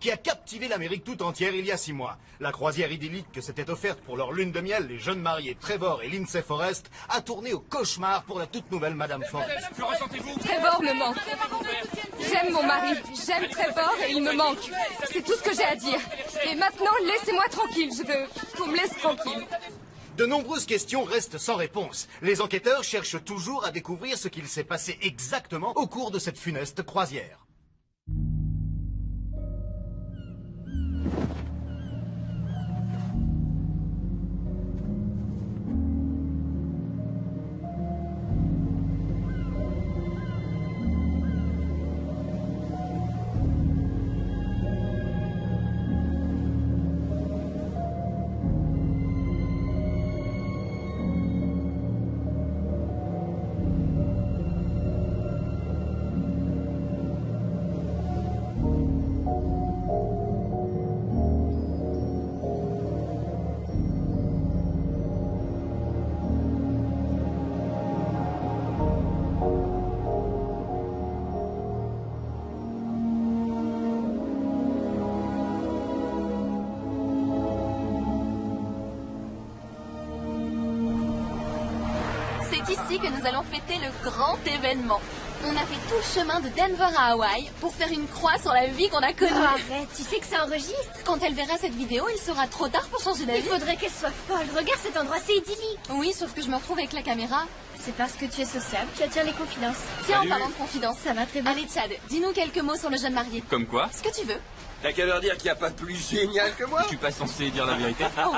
qui a captivé l'Amérique tout entière il y a 6 mois. La croisière idyllique que s'était offerte pour leur lune de miel, les jeunes mariés Trevor et Lindsay Forrest, a tourné au cauchemar pour la toute nouvelle Madame Forrest. Que ressentez-vous? Trevor me manque. J'aime mon mari, j'aime Trevor et il me manque. C'est tout ce que j'ai à dire. Et maintenant, laissez-moi tranquille, je veux qu'on me laisse tranquille. De nombreuses questions restent sans réponse. Les enquêteurs cherchent toujours à découvrir ce qu'il s'est passé exactement au cours de cette funeste croisière. C'est ici que nous allons fêter le grand événement. On a fait tout le chemin de Denver à Hawaï pour faire une croix sur la vie qu'on a connue. Oh, arrête, tu sais que ça enregistre. Quand elle verra cette vidéo, il sera trop tard pour changer d'avis. Il faudrait qu'elle soit folle. Regarde cet endroit, c'est idyllique. Oui, sauf que je me retrouve avec la caméra. C'est parce que tu es sociable, tu attires les confidences. Tiens, Salut. en parlant de confidence. Ça va très bien. Allez, Chad, dis-nous quelques mots sur le jeune marié. Comme quoi? Ce que tu veux. T'as qu'à leur dire qu'il n'y a pas plus génial que moi. Je suis pas censé dire la vérité. Oh.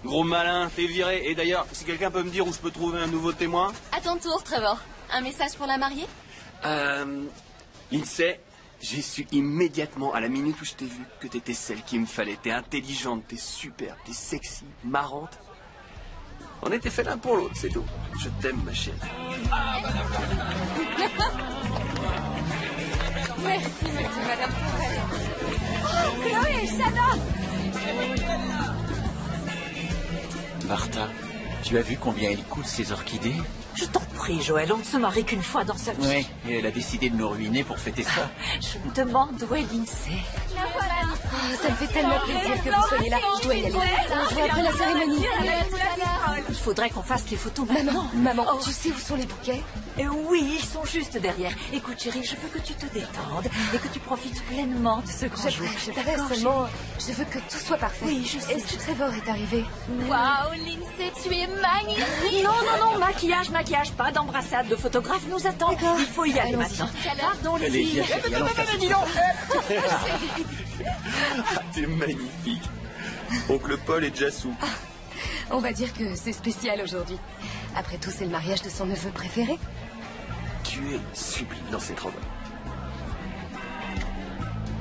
Gros malin, t'es viré. Et d'ailleurs, si quelqu'un peut me dire où je peux trouver un nouveau témoin. À ton tour, Trevor. Un message pour la mariée? Lindsay, j'ai su immédiatement, à la minute où je t'ai vu, que t'étais celle qu'il me fallait. T'es intelligente, t'es superbe, t'es sexy, marrante. On était fait l'un pour l'autre, c'est tout. Je t'aime, ma chérie. Merci, madame Forrest. Oh, Chloé, Shanna! Martha, tu as vu combien elle coûte ces orchidées? Je t'en prie, Joël, on ne se marie qu'une fois dans sa vie. Oui, et elle a décidé de nous ruiner pour fêter ça. Je me demande où est Lindsay. Oh, ça me fait tellement plaisir que vous soyez là. Je dois y aller. On se voit après la cérémonie. Il faudrait qu'on fasse les photos maintenant. Maman, Oh. tu sais où sont les bouquets? Oui, ils sont juste derrière. Écoute, chérie, je veux que tu te détendes et que tu profites pleinement de ce grand jour. D'accord, seulement, je veux que tout soit parfait. Oui, je sais. Est-ce que Trevor est arrivé? Waouh, Lindsay, tu es magnifique! Non, maquillage, pas d'embrassade. Le photographe nous attend. Il faut y aller maintenant. Pardon, les Allez, filles. viens, chérie, allons faire Ah, t'es magnifique. Oncle Paul est déjà sous. On va dire que c'est spécial aujourd'hui. Après tout, c'est le mariage de son neveu préféré. Tu es sublime. Non, c'est trop bon.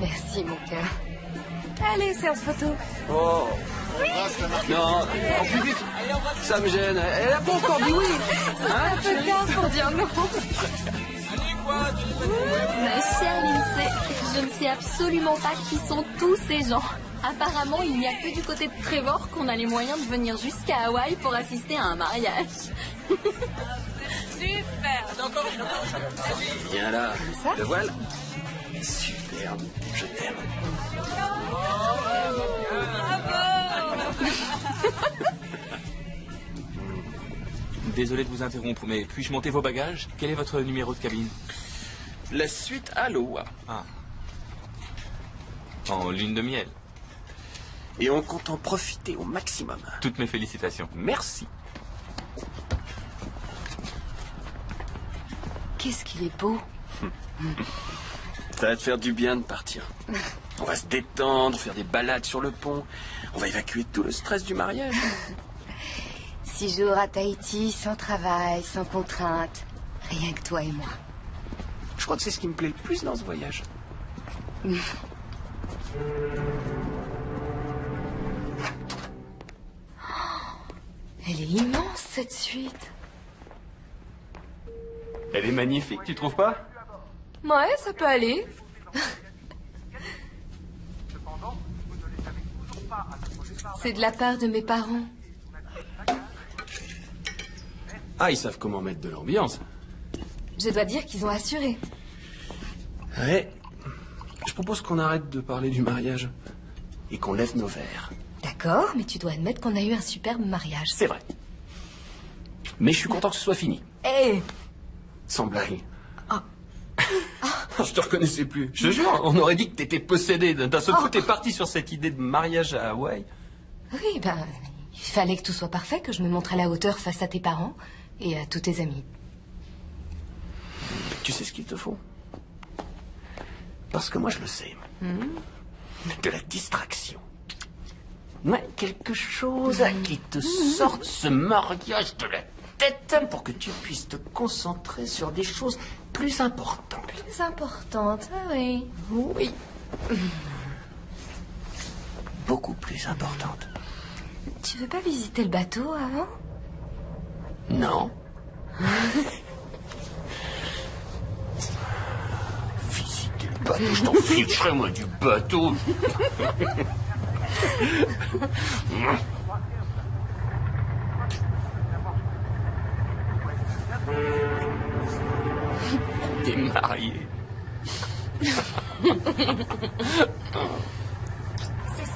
Merci, mon cœur. Allez, séance photo. Oh. Non, en public, ça me gêne. Elle a pas encore dit oui. Un peu tard pour dire non. Ma chère Lindsay, je ne sais absolument pas qui sont tous ces gens. Apparemment, il n'y a que du côté de Trevor qu'on a les moyens de venir jusqu'à Hawaï pour assister à un mariage. Viens là. ça Le voile. Superbe. Je t'aime. Désolé de vous interrompre, mais puis-je monter vos bagages? Quel est votre numéro de cabine? La suite à l'eau. Ah. En lune de miel. Et on compte en profiter au maximum. Toutes mes félicitations. Merci. Qu'est-ce qu'il est beau. Ça va te faire du bien de partir. On va se détendre, faire des balades sur le pont. On va évacuer tout le stress du mariage. 6 jours à Tahiti, sans travail, sans contrainte. Rien que toi et moi. Je crois que c'est ce qui me plaît le plus dans ce voyage. Elle est immense, cette suite. Elle est magnifique, tu trouves pas? Ouais, ça peut aller. C'est de la part de mes parents. Ah, ils savent comment mettre de l'ambiance. Je dois dire qu'ils ont assuré. Ouais. Je propose qu'on arrête de parler du mariage et qu'on lève nos verres. D'accord, mais tu dois admettre qu'on a eu un superbe mariage. C'est vrai. Mais je suis content que ce soit fini. Hé Sans blague. Je te reconnaissais plus. Je te jure, on aurait dit que t'étais possédé. D'un seul coup, t'es parti sur cette idée de mariage à Hawaï. Oui, ben, il fallait que tout soit parfait, que je me montre à la hauteur face à tes parents et à tous tes amis. Tu sais ce qu'il te faut? Parce que moi, je le sais. De la distraction. Ouais, quelque chose qui te sorte ce mariage de la tête pour que tu puisses te concentrer sur des choses plus importantes. Plus importante, ah oui. Oui. Beaucoup plus importantes. Tu veux pas visiter le bateau avant? Non. Visiter le bateau, je t'en ficherai moi du bateau. T'es marié. C'est ce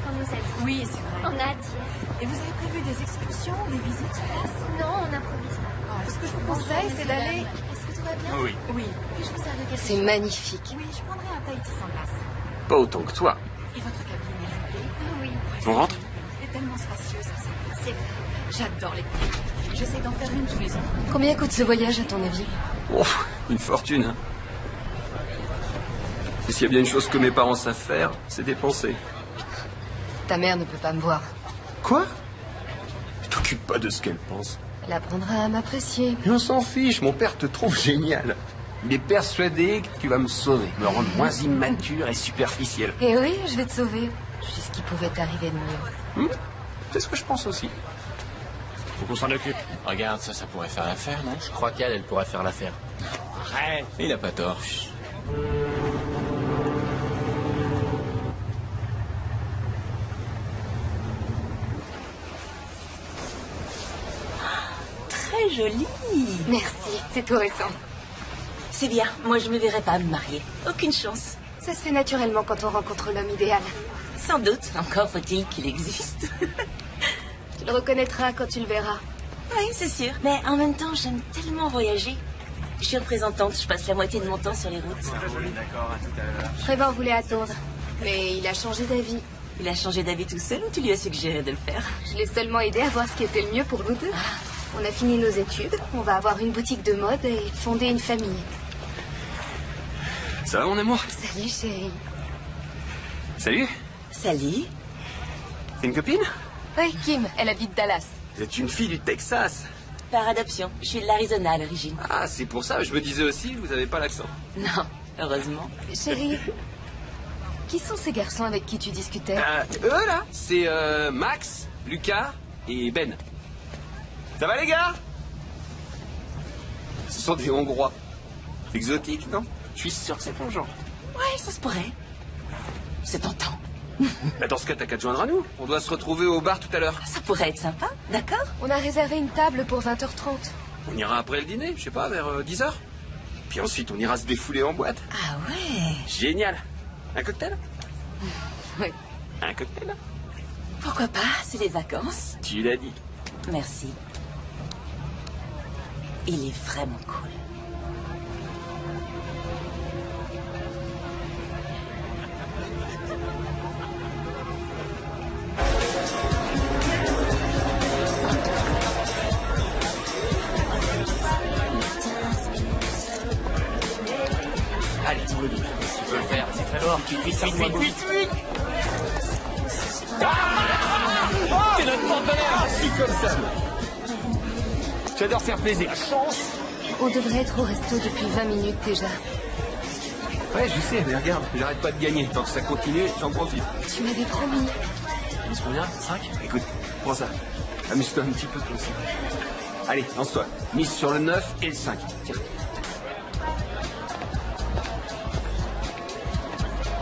qu'on nous a dit. Oui, c'est vrai. On a dit. Et vous avez prévu des excursions, des visites sur place? Non, on improvise. Ce que je vous conseille, c'est d'aller... Est-ce que tout va bien? Oui. Oui. Puis-je vous servir quelque C'est chose? magnifique. Oui, je prendrai un Tahiti sans glace. Pas autant que toi. Et votre cabine, elle vous plaît? Oui, On rentre? Elle est tellement spacieuse, ça. c'est vrai. J'adore les cabines. J'essaie d'en faire une tous les ans. Combien coûte ce voyage, à ton avis? Oh, une fortune, hein. Et s'il y a bien une chose que mes parents savent faire, c'est dépenser. Ta mère ne peut pas me voir. Quoi? Je t'occupe pas de ce qu'elle pense. Elle apprendra à m'apprécier. Mais on s'en fiche, mon père te trouve génial. Il est persuadé que tu vas me sauver, me rendre moins immature et superficielle. Et oui, je vais te sauver. Je suis ce qui pouvait t'arriver de mieux. C'est ce que je pense aussi. Faut qu'on s'en occupe. Regarde, ça pourrait faire l'affaire, non? Je crois qu'elle pourrait faire l'affaire. Arrête. Il a pas tort. Très jolie. Merci, c'est tout récent. C'est bien. Moi, je me verrais pas me marier. Aucune chance. Ça se fait naturellement quand on rencontre l'homme idéal. Sans doute. Encore faut-il qu'il existe. Tu le reconnaîtras quand tu le verras. Oui, c'est sûr. Mais en même temps, j'aime tellement voyager. Je suis représentante. Je passe la moitié de mon temps sur les routes. Trevor voulait attendre, mais il a changé d'avis. Il a changé d'avis tout seul ou tu lui as suggéré de le faire? Je l'ai seulement aidé à voir ce qui était le mieux pour nous deux. On a fini nos études, on va avoir une boutique de mode et fonder une famille. Ça va, mon amour? Salut, chérie. Salut. Salut. C'est une copine? Oui, Kim, elle habite Dallas. Vous êtes une fille du Texas. Par adoption. Je suis de l'Arizona à l'origine. Ah, c'est pour ça, je me disais aussi, vous avez pas l'accent. Non, heureusement. Chérie, qui sont ces garçons avec qui tu discutais? Eux, là, c'est Max, Lucas et Ben. Ça va, les gars? Ce sont des Hongrois. Exotiques, non? Je suis sûr que c'est ton genre. Ouais, ça se pourrait. C'est tentant. Bah, dans ce cas, t'as qu'à te joindre à nous. On doit se retrouver au bar tout à l'heure. Ça pourrait être sympa, d'accord? On a réservé une table pour 20h30. On ira après le dîner, je sais pas, vers 10h. Puis ensuite, on ira se défouler en boîte. Ah ouais. Génial. Un cocktail? Oui. Un cocktail? Pourquoi pas? C'est les vacances. Tu l'as dit. Merci. Il est vraiment cool. Allez, dis-le. Tu peux le faire, c'est très lourd. Vite. T'es notre partenaire. Je suis comme ça. J'adore faire plaisir. On devrait être au resto depuis 20 minutes déjà. Ouais, je sais, mais regarde, j'arrête pas de gagner. Tant que ça continue, j'en profite. Tu m'avais promis. Mise combien? 5? Écoute, prends ça. Amuse-toi un petit peu toi aussi. Allez, lance-toi. Mise sur le 9 et le 5. Tiens.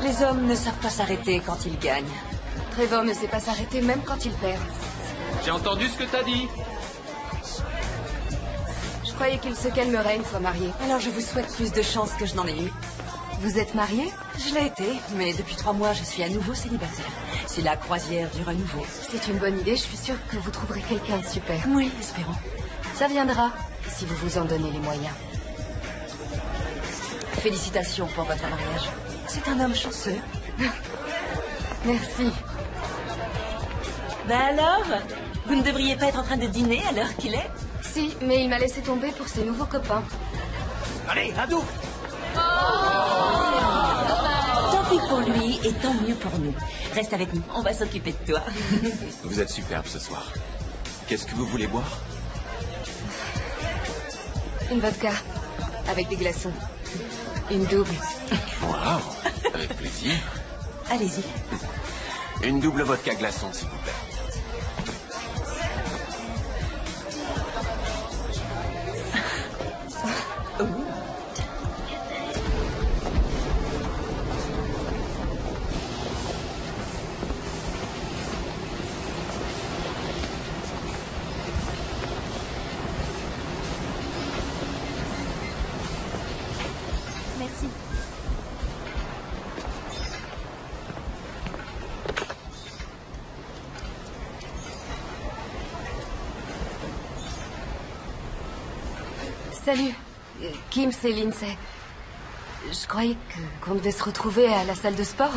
Les hommes ne savent pas s'arrêter quand ils gagnent. Trevor ne sait pas s'arrêter même quand il perd. J'ai entendu ce que t'as dit. Je croyais qu'il se calmerait une fois marié. Alors je vous souhaite plus de chance que je n'en ai eu. Vous êtes marié? Je l'ai été, mais depuis 3 mois, je suis à nouveau célibataire. C'est la croisière du renouveau. C'est une bonne idée, je suis sûre que vous trouverez quelqu'un de super. Oui, espérons. Ça viendra, si vous vous en donnez les moyens. Félicitations pour votre mariage. C'est un homme chanceux. Merci. Ben alors, vous ne devriez pas être en train de dîner à l'heure qu'il est? Si, mais il m'a laissé tomber pour ses nouveaux copains. Allez, un double. Tant pis pour lui et tant mieux pour nous. Reste avec nous, on va s'occuper de toi. Vous êtes superbe ce soir. Qu'est-ce que vous voulez boire? Une vodka, avec des glaçons. Une double. Waouh, avec plaisir. Allez-y. Une double vodka glaçon, s'il vous plaît. Merci. Salut, Kim, c'est Lindsay. Je croyais qu'on devait se retrouver à la salle de sport.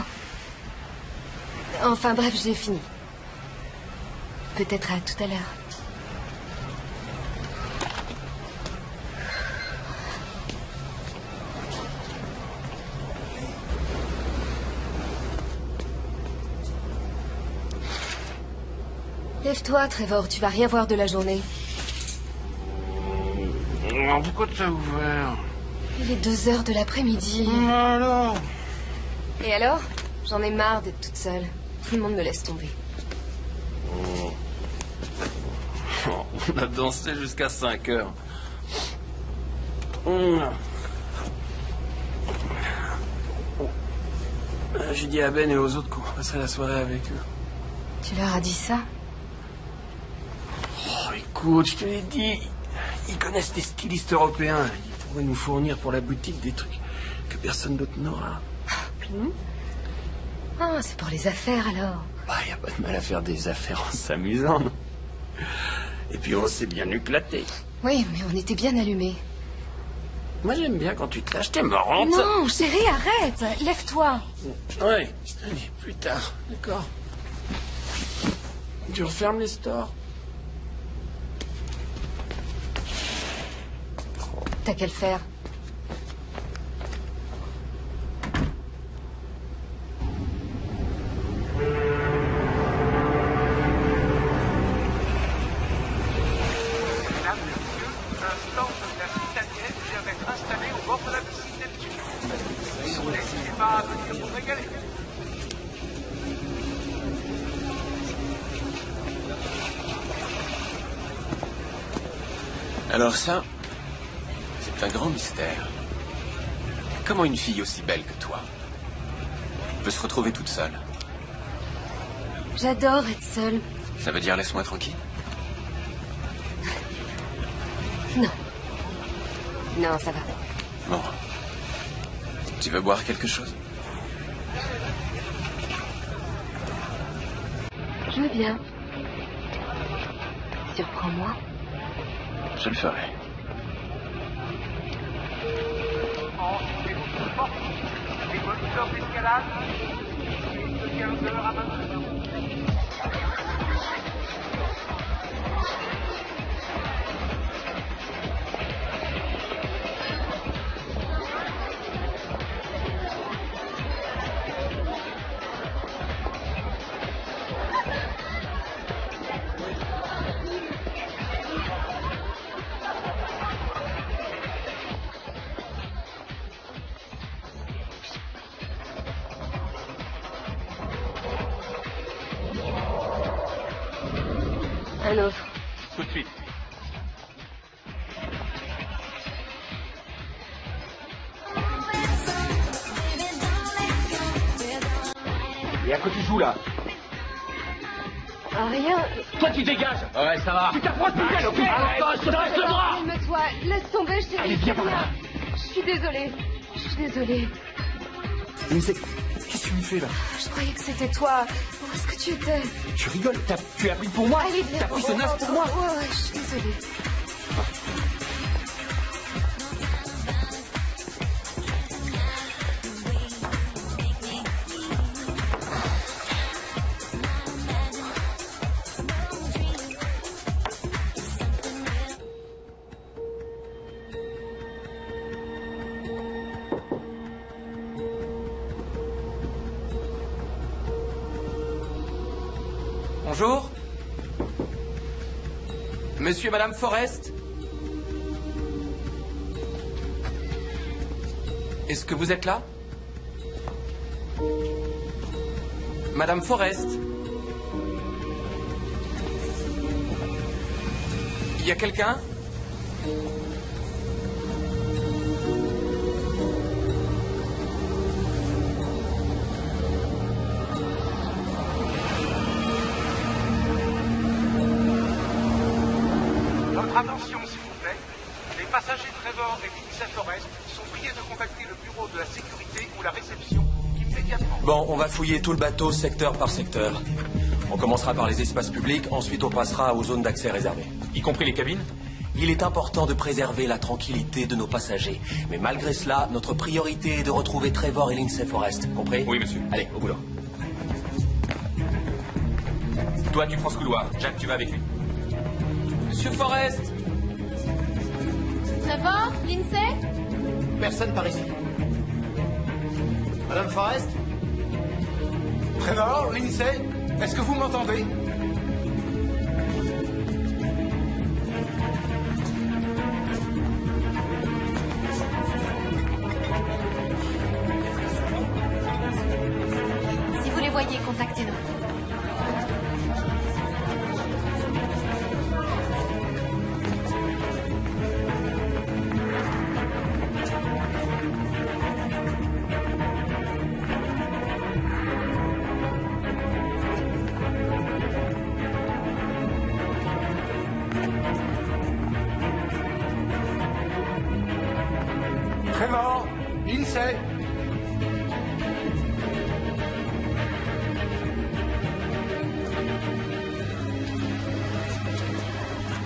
Enfin bref, j'ai fini. Peut-être à tout à l'heure. Lève-toi, Trevor, tu vas rien voir de la journée. Pourquoi tu as ouvert? Il est 2 heures de l'après-midi. Alors? Et alors? J'en ai marre d'être toute seule. Tout le monde me laisse tomber. On a dansé jusqu'à 5 heures. J'ai dit à Ben et aux autres qu'on passerait la soirée avec eux. Tu leur as dit ça? Oh, écoute, je te l'ai dit. Ils connaissent des stylistes européens. Ils pourraient nous fournir pour la boutique des trucs que personne d'autre n'aura. Ah, c'est pour les affaires alors. Bah, y a pas de mal à faire des affaires en s'amusant, non? Et puis on s'est bien éclaté. Oui, mais on était bien allumés. Moi j'aime bien quand tu te lâches, t'es marrante. Non, chérie, arrête. Lève-toi. Ouais, allez, plus tard, d'accord. Tu refermes les stores. T'as qu'à le faire. Mesdames, messieurs, un stand de la italienne vient d'être installé au bord de la piscine Neptune. N'hésitez pas à venir vous régaler. Alors ça, c'est un grand mystère. Comment une fille aussi belle que toi peut se retrouver toute seule? J'adore être seule. Ça veut dire laisse-moi tranquille? Non. Non, ça va. Bon. Tu veux boire quelque chose? Je veux bien. Surprends-moi. Je le ferai. Les moniteurs d'escalade, de 15h à 22h. Un autre. Tout de suite. Et à quoi tu joues là? Ah, rien. Toi tu dégages. Ouais, ça va. Tu t'approches plus d'elle, ok? Attends, je te reste le bras. Calme-toi. Laisse tomber, chérie. Allez, viens par là. Je suis désolée. Je suis désolée. Lindsay, qu'est-ce que tu me fais là? Je croyais que c'était toi. Où est-ce que tu étais? Tu rigoles? Tu as pris pour moi? Allez, viens. T'as pris ce naze pour moi? Ouais, je suis désolée. Bonjour. Monsieur et Madame Forrest. Est-ce que vous êtes là? Madame Forrest. Il y a quelqu'un? Attention, s'il vous plaît. Les passagers Trevor et Lindsay Forrest sont priés de contacter le bureau de la sécurité ou la réception immédiatement. Bon, on va fouiller tout le bateau secteur par secteur. On commencera par les espaces publics, ensuite on passera aux zones d'accès réservées. Y compris les cabines? Il est important de préserver la tranquillité de nos passagers. Mais malgré cela, notre priorité est de retrouver Trevor et Lindsay Forrest. Compris? Oui, monsieur. Allez, au boulot. Toi, tu prends ce couloir. Jack, tu vas avec lui. Monsieur Forrest! Trevor? Lindsay? Personne par ici. Madame Forrest? Trevor, Lindsay, est-ce que vous m'entendez? Si vous les voyez, contactez-nous. Trevor, Lindsay.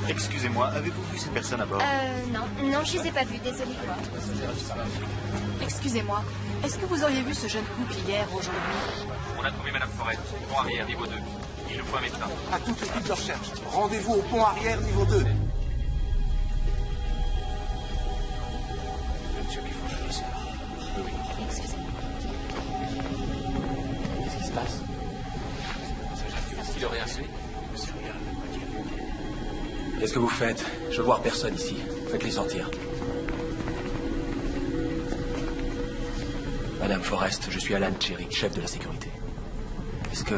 Excusez-moi, avez-vous vu ces personnes à bord? Non, je les ai pas vus, désolée. Excusez-moi, est-ce que vous auriez vu ce jeune couple hier, aujourd'hui? On a trouvé Madame Forrest, pont arrière, niveau 2. Il nous faut un médecin. À toute l'équipe de recherche, rendez-vous au pont arrière niveau 2. Monsieur Biffon, je sais. Oui. Excusez-moi. Qu'est-ce qui se passe? Est-ce qu'il aurait assez? Monsieur, regarde. Qu'est-ce que vous faites? Je veux voir personne ici. Faites-les sortir. Madame Forrest, je suis Alan Cherry, chef de la sécurité. Est-ce que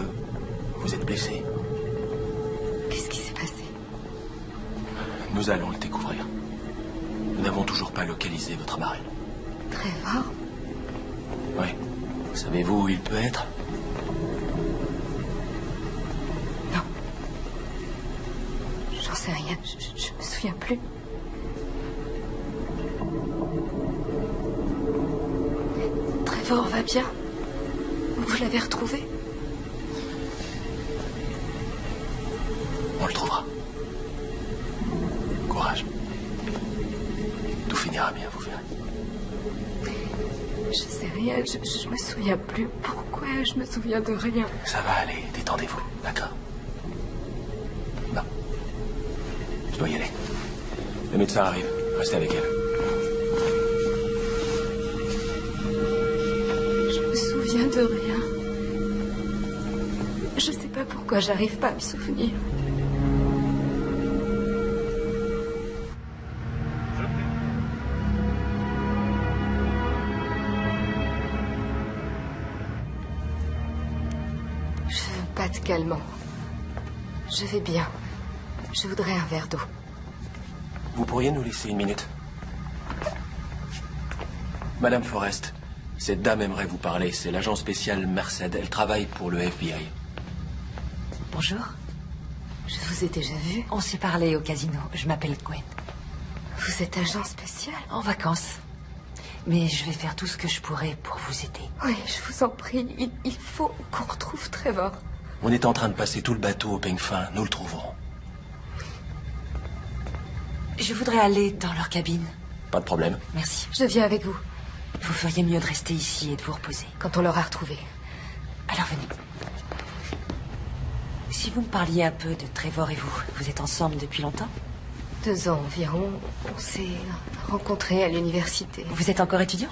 vous êtes blessé? Qu'est-ce qui s'est passé? Nous allons le découvrir. Nous n'avons toujours pas localisé votre marraine. Trevor? Oui. Savez-vous où il peut être? Non. J'en sais rien. Je me souviens plus. Trevor va bien? Vous l'avez retrouvé? On le trouvera. Courage. Tout finira bien, vous verrez. Je sais rien, je me souviens plus. Pourquoi je me souviens de rien? Ça va aller, détendez-vous, d'accord? Bon. Je dois y aller. Le médecin arrive, restez avec elle. Je me souviens de rien. Je sais pas pourquoi j'arrive pas à me souvenir. Je veux pas de calmant. Je vais bien. Je voudrais un verre d'eau. Vous pourriez nous laisser une minute? Madame Forrest, cette dame aimerait vous parler. C'est l'agent spécial Merced. Elle travaille pour le FBI. Bonjour. Je vous ai déjà vu. On s'est parlé au casino. Je m'appelle Gwen. Vous êtes agent spécial? En vacances. Mais je vais faire tout ce que je pourrai pour vous aider. Oui, je vous en prie. Il faut qu'on retrouve Trevor. On est en train de passer tout le bateau au peigne fin. Nous le trouverons. Je voudrais aller dans leur cabine. Pas de problème. Merci. Je viens avec vous. Vous feriez mieux de rester ici et de vous reposer. Quand on l'aura retrouvé. Alors venez. Si vous me parliez un peu de Trevor et vous, vous êtes ensemble depuis longtemps? 2 ans environ. On s'est rencontrés à l'université. Vous êtes encore étudiant?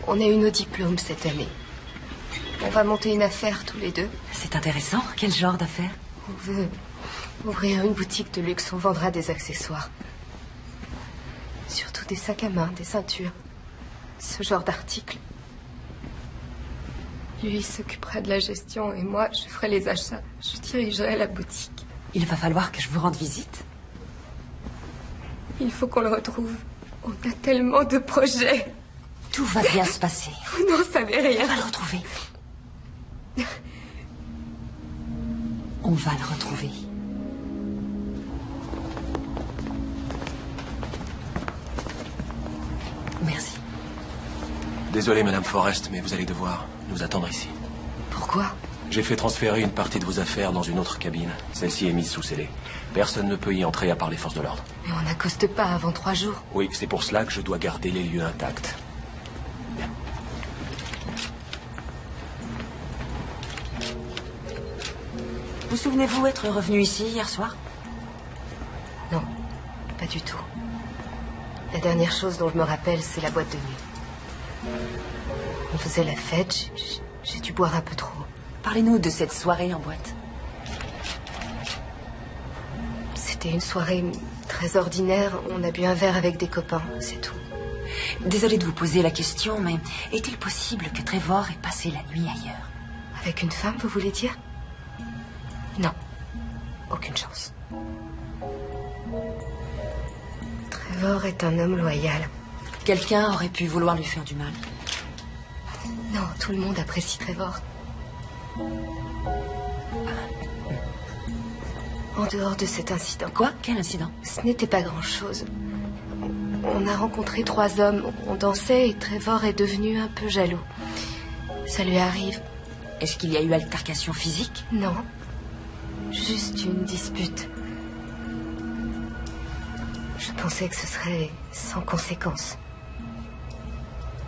On a eu nos diplômes cette année. On va monter une affaire tous les deux. C'est intéressant. Quel genre d'affaire? On veut ouvrir une boutique de luxe. On vendra des accessoires. Surtout des sacs à main, des ceintures. Ce genre d'articles. Lui s'occupera de la gestion et moi, je ferai les achats. Je dirigerai la boutique. Il va falloir que je vous rende visite. Il faut qu'on le retrouve. On a tellement de projets. Tout va bien se passer. Vous n'en savez rien. On va le retrouver. On va le retrouver. Merci. Désolé, Madame Forrest, mais vous allez devoir nous attendre ici. Pourquoi? J'ai fait transférer une partie de vos affaires dans une autre cabine. Celle-ci est mise sous scellé. Personne ne peut y entrer à part les forces de l'ordre. Mais on n'accoste pas avant 3 jours. Oui, c'est pour cela que je dois garder les lieux intacts. Bien. Vous souvenez-vous être revenu ici hier soir? Non, pas du tout. La dernière chose dont je me rappelle, c'est la boîte de nuit. On faisait la fête, j'ai dû boire un peu trop. Parlez-nous de cette soirée en boîte. C'était une soirée très ordinaire. On a bu un verre avec des copains, c'est tout. Désolée de vous poser la question, mais est-il possible que Trevor ait passé la nuit ailleurs? Avec une femme, vous voulez dire? Non. Aucune chance. Trevor est un homme loyal. Quelqu'un aurait pu vouloir lui faire du mal. Non, tout le monde apprécie Trevor. En dehors de cet incident. Quoi? Quel incident? Ce n'était pas grand-chose. On a rencontré 3 hommes. On dansait et Trevor est devenu un peu jaloux. Ça lui arrive. Est-ce qu'il y a eu altercation physique? Non. Juste une dispute. Je pensais que ce serait sans conséquence.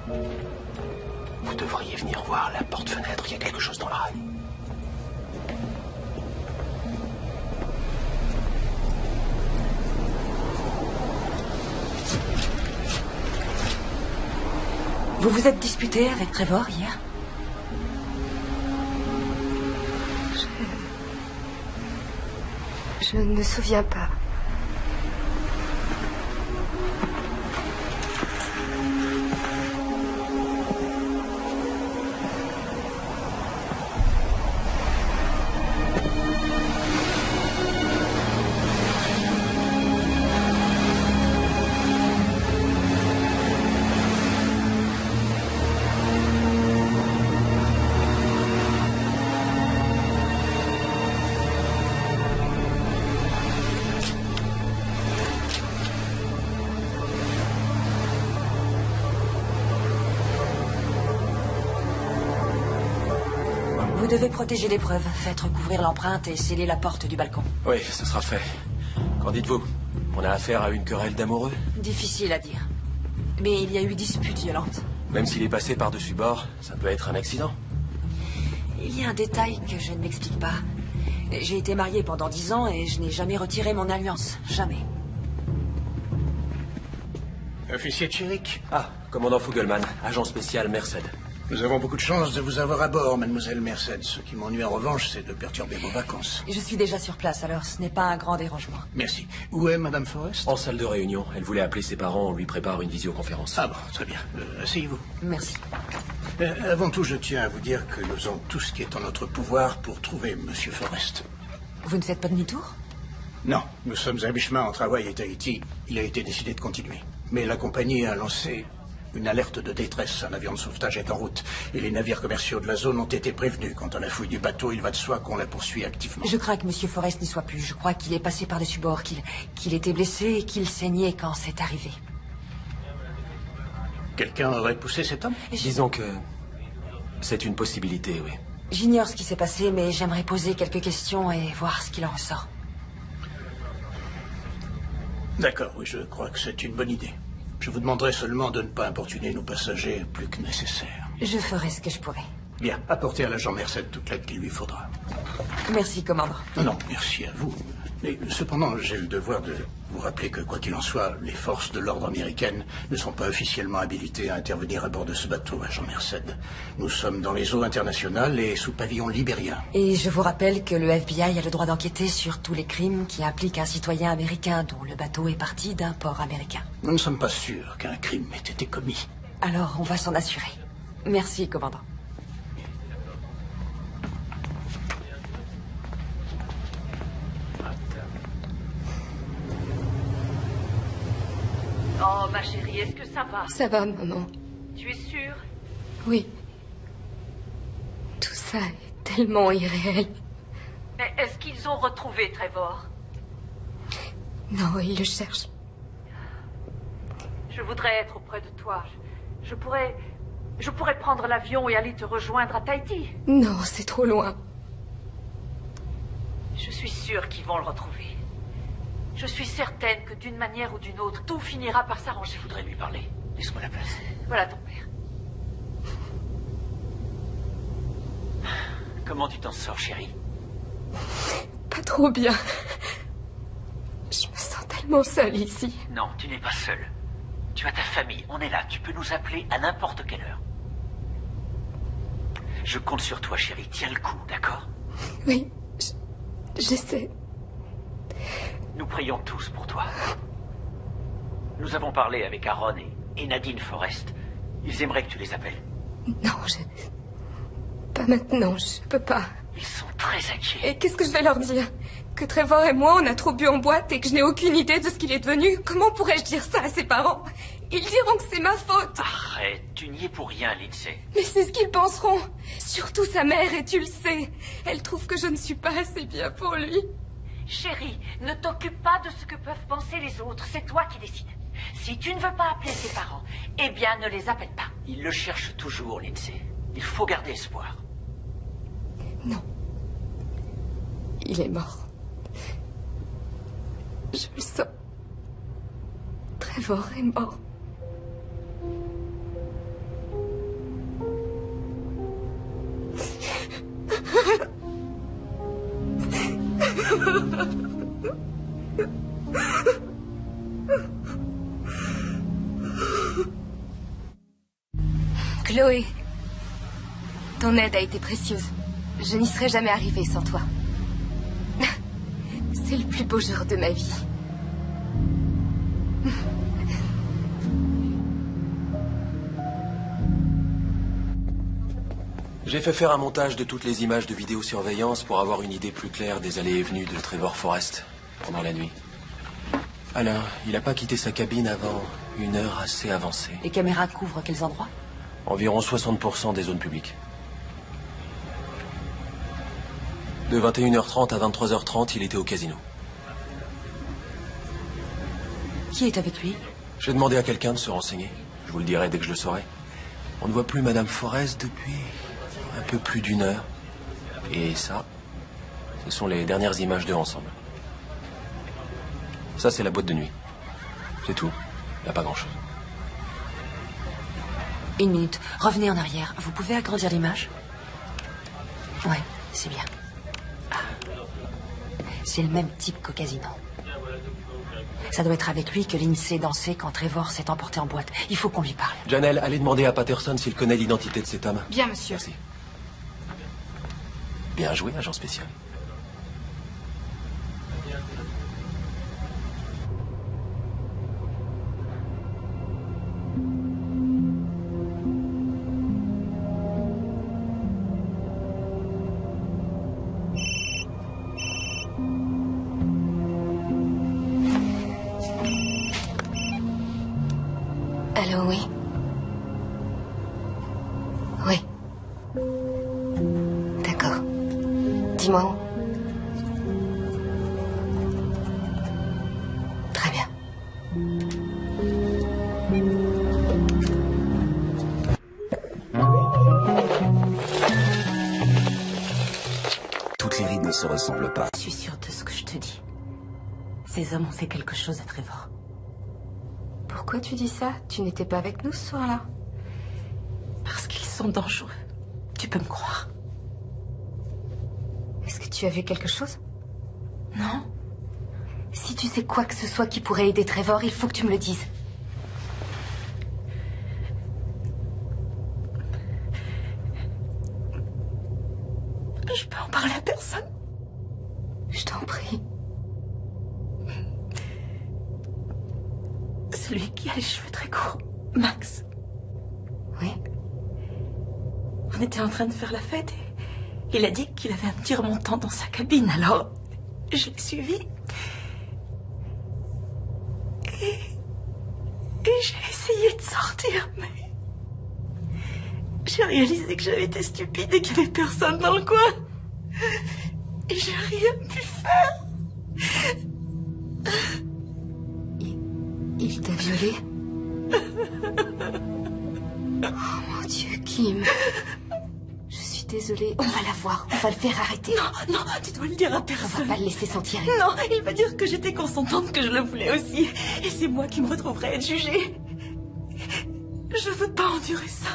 Vous devriez venir voir la porte-fenêtre. Il y a quelque chose dans la rail. Vous vous êtes disputé avec Trevor hier? Je ne me souviens pas. Vous devez protéger les preuves. Faites recouvrir l'empreinte et sceller la porte du balcon. Oui, ce sera fait. Qu'en dites-vous? On a affaire à une querelle d'amoureux? Difficile à dire. Mais il y a eu dispute violente. Même s'il est passé par-dessus bord, ça peut être un accident. Il y a un détail que je ne m'explique pas. J'ai été mariée pendant 10 ans et je n'ai jamais retiré mon alliance. Jamais. Officier Chiric. Ah, commandant Fugleman, agent spécial Merced. Nous avons beaucoup de chance de vous avoir à bord, mademoiselle Merced. Ce qui m'ennuie en revanche, c'est de perturber vos vacances. Je suis déjà sur place, alors ce n'est pas un grand dérangement. Merci. Où est madame Forrest? En salle de réunion. Elle voulait appeler ses parents, on lui prépare une visioconférence. Ah bon, très bien. Asseyez-vous. Merci. Avant tout, je tiens à vous dire que nous faisons tout ce qui est en notre pouvoir pour trouver monsieur Forrest. Vous ne faites pas demi-tour? Non, nous sommes à mi-chemin entre Hawaï et Tahiti. Il a été décidé de continuer. Mais la compagnie a lancé une alerte de détresse. Un avion de sauvetage est en route. Et les navires commerciaux de la zone ont été prévenus. Quant à la fouille du bateau, il va de soi qu'on la poursuit activement. Je crains que M. Forrest n'y soit plus. Je crois qu'il est passé par-dessus bord, qu'il était blessé et qu'il saignait quand c'est arrivé. Quelqu'un aurait poussé cet homme? Disons que c'est une possibilité, oui. J'ignore ce qui s'est passé, mais j'aimerais poser quelques questions et voir ce qu'il en ressort. D'accord, oui, je crois que c'est une bonne idée. Je vous demanderai seulement de ne pas importuner nos passagers plus que nécessaire. Je ferai ce que je pourrai. Bien, apportez à l'agent Merced toute l'aide qu'il lui faudra. Merci, commandant. Non, merci à vous. Mais cependant, j'ai le devoir de vous rappeler que, quoi qu'il en soit, les forces de l'ordre américaines ne sont pas officiellement habilitées à intervenir à bord de ce bateau, agent Merced. Nous sommes dans les eaux internationales et sous pavillon libérien. Et je vous rappelle que le FBI a le droit d'enquêter sur tous les crimes qui impliquent un citoyen américain dont le bateau est parti d'un port américain. Nous ne sommes pas sûrs qu'un crime ait été commis. Alors, on va s'en assurer. Merci, commandant. Oh, ma chérie, est-ce que ça va? Ça va, maman. Tu es sûre? Oui. Tout ça est tellement irréel. Mais est-ce qu'ils ont retrouvé Trevor? Non, ils le cherchent. Je voudrais être auprès de toi. Je pourrais prendre l'avion et aller te rejoindre à Tahiti. Non, c'est trop loin. Je suis sûre qu'ils vont le retrouver. Je suis certaine que d'une manière ou d'une autre, tout finira par s'arranger. Je voudrais lui parler. Laisse-moi la place. Voilà ton père. Comment tu t'en sors, chérie? Pas trop bien. Je me sens tellement seule ici. Non, tu n'es pas seule. Tu as ta famille, on est là. Tu peux nous appeler à n'importe quelle heure. Je compte sur toi, chérie. Tiens le coup, d'accord? Oui, j'essaie. Nous prions tous pour toi. Nous avons parlé avec Aaron et Nadine Forrest. Ils aimeraient que tu les appelles. Non, pas maintenant, je peux pas. Ils sont très inquiets. Et qu'est-ce que je vais leur dire? Que Trevor et moi, on a trop bu en boîte et que je n'ai aucune idée de ce qu'il est devenu? Comment pourrais-je dire ça à ses parents? Ils diront que c'est ma faute. Arrête, tu n'y es pour rien, Lindsay. Mais c'est ce qu'ils penseront. Surtout sa mère, et tu le sais. Elle trouve que je ne suis pas assez bien pour lui. Chérie, ne t'occupe pas de ce que peuvent penser les autres. C'est toi qui décides. Si tu ne veux pas appeler tes parents, eh bien, ne les appelle pas. Ils le cherchent toujours, Lindsay. Il faut garder espoir. Non. Il est mort. Je le sens. Trevor est mort. Chloé, ton aide a été précieuse. Je n'y serais jamais arrivée sans toi. C'est le plus beau jour de ma vie. J'ai fait faire un montage de toutes les images de vidéosurveillance pour avoir une idée plus claire des allées et venues de Trevor Forrest pendant la nuit. Alors, il n'a pas quitté sa cabine avant une heure assez avancée. Les caméras couvrent quels endroits? Environ 60% des zones publiques. De 21h30 à 23h30, il était au casino. Qui est avec lui? J'ai demandé à quelqu'un de se renseigner. Je vous le dirai dès que je le saurai. On ne voit plus Madame Forrest depuis un peu plus d'une heure. Et ça, ce sont les dernières images d'eux ensemble. Ça, c'est la boîte de nuit. C'est tout. Il n'y a pas grand-chose. Une minute. Revenez en arrière. Vous pouvez agrandir l'image? Ouais, c'est bien. C'est le même type qu'au casino. Ça doit être avec lui que Lindsay dansait quand Trevor s'est emporté en boîte. Il faut qu'on lui parle. Janelle, allez demander à Patterson s'il connaît l'identité de cet homme. Bien, monsieur. Merci. Bien joué, agent spécial. Allô, oui. Oui. D'accord. Dis-moi où. Très bien. se ressemblent pas. Je suis sûre de ce que je te dis. Ces hommes ont fait quelque chose à Trevor. Pourquoi tu dis ça? Tu n'étais pas avec nous ce soir-là? Parce qu'ils sont dangereux. Tu peux me croire. Est-ce que tu as vu quelque chose? Non. Si tu sais quoi que ce soit qui pourrait aider Trevor, il faut que tu me le dises. Je peux en parler à personne. Je t'en prie. Celui qui a les cheveux très courts. Max. Oui. On était en train de faire la fête et il a dit qu'il avait un petit remontant dans sa cabine, alors je l'ai suivi. Et j'ai essayé de sortir, mais j'ai réalisé que j'avais été stupide et qu'il n'y avait personne dans le coin. Et j'ai rien pu faire. Il t'a violée? Oh mon Dieu, Kim. Je suis désolée. On va la voir. On va le faire arrêter. Non, non, tu dois le dire à personne. On va pas le laisser sentir. Non, il va dire que j'étais consentante, que je le voulais aussi. Et c'est moi qui me retrouverai à être jugée. Je veux pas endurer ça.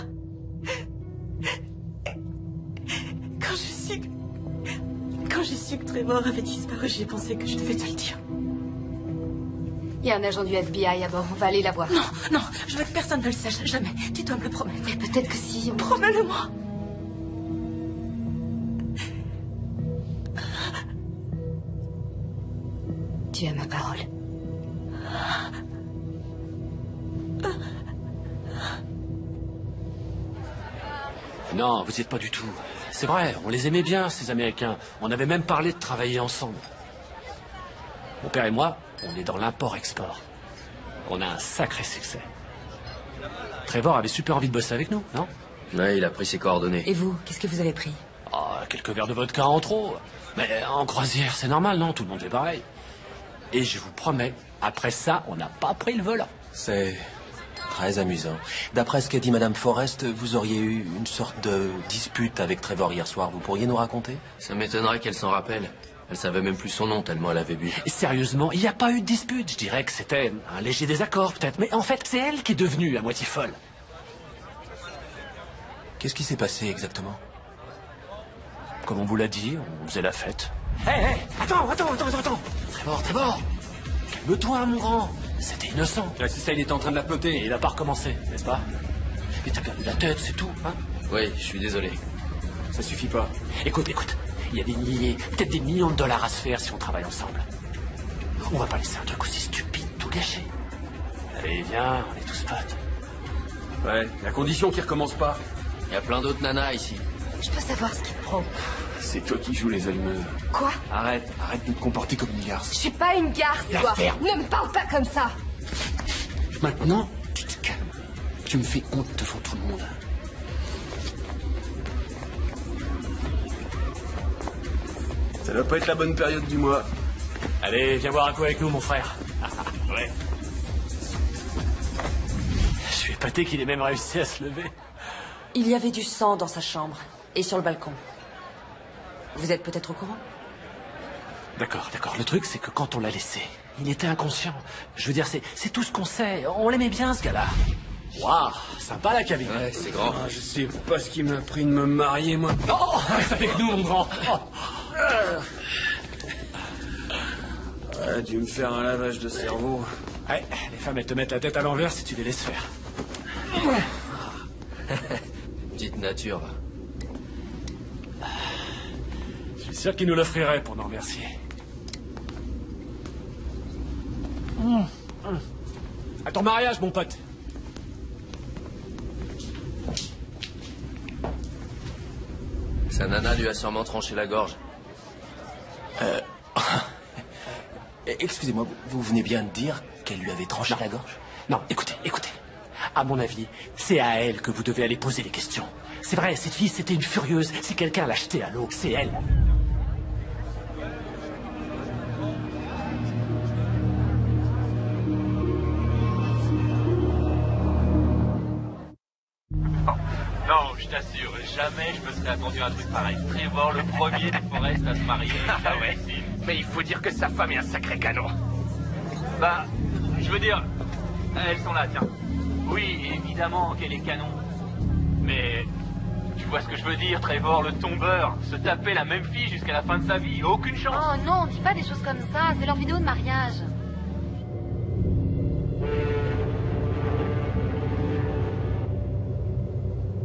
Quand j'ai su que Trevor avait disparu, j'ai pensé que je devais te le dire. Il y a un agent du FBI à bord. On va aller la voir. Non, non, je veux que personne ne le sache. Jamais. Tu dois me le promettre. Mais peut-être que si... Promets-le-moi. Tu as ma parole. Non, vous n'y êtes pas du tout. C'est vrai, on les aimait bien, ces Américains. On avait même parlé de travailler ensemble. Mon père et moi, on est dans l'import-export. On a un sacré succès. Trevor avait super envie de bosser avec nous, non? Ouais, il a pris ses coordonnées. Et vous, qu'est-ce que vous avez pris? Oh, quelques verres de vodka en trop. Mais en croisière, c'est normal, non? Tout le monde est pareil. Et je vous promets, après ça, on n'a pas pris le volant. C'est très amusant. D'après ce qu'a dit Madame Forrest, vous auriez eu une sorte de dispute avec Trevor hier soir. Vous pourriez nous raconter? Ça m'étonnerait qu'elle s'en rappelle. Elle savait même plus son nom tellement elle avait bu. Et sérieusement, il n'y a pas eu de dispute. Je dirais que c'était un léger désaccord peut-être. Mais en fait, c'est elle qui est devenue à moitié folle. Qu'est-ce qui s'est passé exactement? Comme on vous l'a dit, on faisait la fête. Hé, attends. Trevor, calme-toi, mon grand. C'était innocent. C'est ça, il était en train de la ploter et il n'a pas recommencé, n'est-ce pas? Mais t'as perdu la tête, c'est tout, hein? Oui, je suis désolé. Ça suffit pas. Écoute. Il y a des milliers, peut-être des millions de dollars à se faire si on travaille ensemble. On va pas laisser un truc aussi stupide tout gâcher. Allez, viens, on est tous potes. Ouais, la condition qu'il recommence pas. Il y a plein d'autres nanas ici. Je peux savoir ce qui te prend. C'est toi qui joues les allumeuses. Quoi? Arrête de te comporter comme une garce. Je suis pas une garce, toi. Ne me parle pas comme ça. Maintenant, tu te calmes. Tu me fais honte devant tout le monde. Ça doit pas être la bonne période du mois. Allez, viens boire un coup avec nous, mon frère. Ouais. Je suis épaté qu'il ait même réussi à se lever. Il y avait du sang dans sa chambre et sur le balcon. Vous êtes peut-être au courant? D'accord. Le truc, c'est que quand on l'a laissé, il était inconscient. Je veux dire, c'est tout ce qu'on sait. On l'aimait bien, ce gars-là. Waouh, sympa la cabine. Ouais, c'est grand. Je sais pas ce qui m'a pris de me marier, moi. Oh, reste avec nous, mon grand. Ouais, dû me faire un lavage de cerveau. Ouais, les femmes, elles te mettent la tête à l'envers si tu les laisses faire. Petite nature. Je suis sûr qu'ils nous l'offriraient pour nous remercier. À ton mariage, mon pote. Sa nana lui a sûrement tranché la gorge. Excusez-moi, vous venez bien de dire qu'elle lui avait tranché la gorge? Non, écoutez. À mon avis, c'est à elle que vous devez aller poser les questions. C'est vrai, cette fille, c'était une furieuse. Si quelqu'un l'a jetée à l'eau, c'est elle. Non, je t'assure, jamais je me serais attendu à un truc pareil. Trevor, le premier des Forrest à se marier. Ah ouais. Mais il faut dire que sa femme est un sacré canon. Bah, je veux dire, elles sont là, tiens. Oui, évidemment qu'elle est canon. Mais tu vois ce que je veux dire, Trevor, le tombeur, se taper la même fille jusqu'à la fin de sa vie, aucune chance. Oh non, dis pas des choses comme ça, c'est leur vidéo de mariage.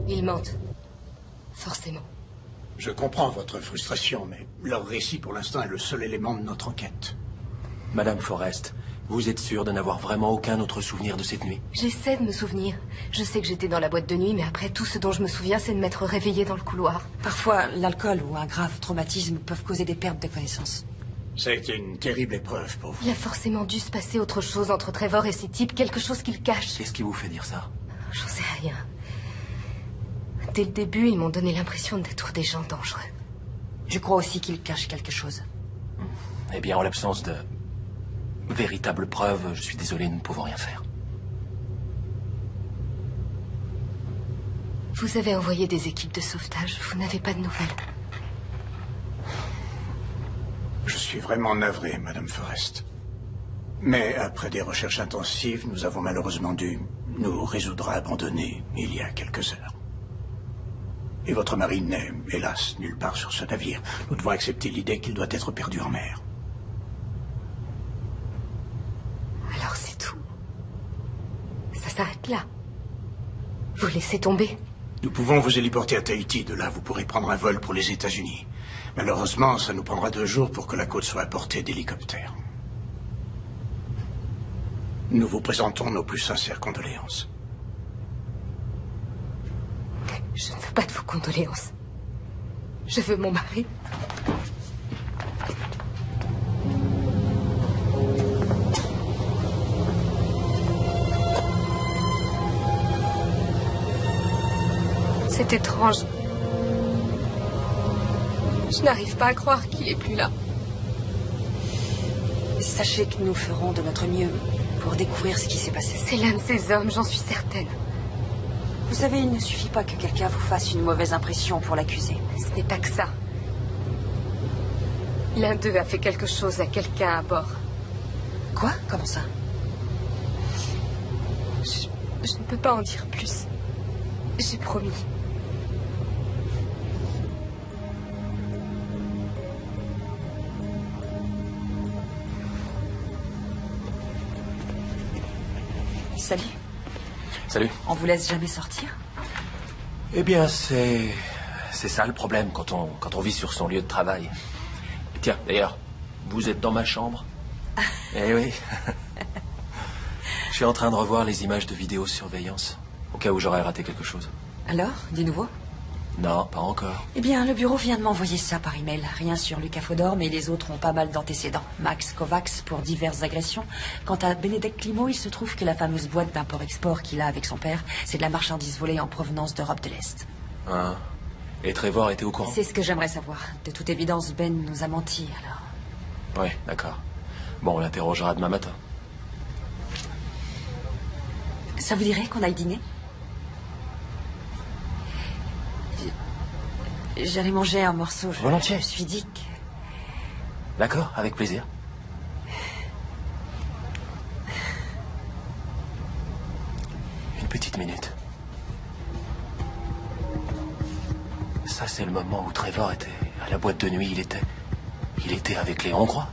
Ils mentent. Forcément. Je comprends votre frustration, mais leur récit pour l'instant est le seul élément de notre enquête. Madame Forrest, vous êtes sûre de n'avoir vraiment aucun autre souvenir de cette nuit? J'essaie de me souvenir. Je sais que j'étais dans la boîte de nuit, mais après, tout ce dont je me souviens, c'est de m'être réveillée dans le couloir. Parfois, l'alcool ou un grave traumatisme peuvent causer des pertes de connaissance. Ça a été une terrible épreuve pour vous. Il a forcément dû se passer autre chose entre Trevor et ces types, quelque chose qu'il cache. Qu'est-ce qui vous fait dire ça? J'en sais rien. Dès le début, ils m'ont donné l'impression d'être des gens dangereux. Je crois aussi qu'ils cachent quelque chose. Eh bien, en l'absence de véritables preuves, je suis désolé, nous ne pouvons rien faire. Vous avez envoyé des équipes de sauvetage, vous n'avez pas de nouvelles. Je suis vraiment navré, Madame Forrest. Mais après des recherches intensives, nous avons malheureusement dû nous résoudre à abandonner il y a quelques heures. Et votre mari n'est, hélas, nulle part sur ce navire. Nous devons accepter l'idée qu'il doit être perdu en mer. Alors c'est tout. Ça s'arrête là. Vous laissez tomber. Nous pouvons vous héliporter à Tahiti. De là, vous pourrez prendre un vol pour les États-Unis. Malheureusement, ça nous prendra 2 jours pour que la côte soit à portée d'hélicoptère. Nous vous présentons nos plus sincères condoléances. Je ne veux pas de vos condoléances. Je veux mon mari. C'est étrange. Je n'arrive pas à croire qu'il est plus là. Sachez que nous ferons de notre mieux pour découvrir ce qui s'est passé. C'est l'un de ces hommes, j'en suis certaine. Vous savez, il ne suffit pas que quelqu'un vous fasse une mauvaise impression pour l'accuser. Ce n'est pas que ça. L'un d'eux a fait quelque chose à quelqu'un à bord. Quoi? Comment ça? Je ne peux pas en dire plus. J'ai promis. Salut. Salut. On vous laisse jamais sortir? Eh bien, c'est ça le problème quand on vit sur son lieu de travail. Tiens, d'ailleurs, vous êtes dans ma chambre? Eh oui. Je suis en train de revoir les images de vidéosurveillance, au cas où j'aurais raté quelque chose. Alors, du nouveau? Non, pas encore. Eh bien, le bureau vient de m'envoyer ça par email. Rien sur Lucas Fodor, mais les autres ont pas mal d'antécédents. Max Kovacs pour diverses agressions. Quant à Benedek Climo, il se trouve que la fameuse boîte d'import-export qu'il a avec son père, c'est de la marchandise volée en provenance d'Europe de l'Est. Ah. Et Trevor était au courant? C'est ce que j'aimerais savoir. De toute évidence, Ben nous a menti, alors. Oui, d'accord. Bon, on l'interrogera demain matin. Ça vous dirait qu'on aille dîner? J'allais manger un morceau. Volontiers. Je me suis dit que... D'accord, avec plaisir. Une petite minute. Ça, c'est le moment où Trevor était à la boîte de nuit. Il était avec les Hongrois.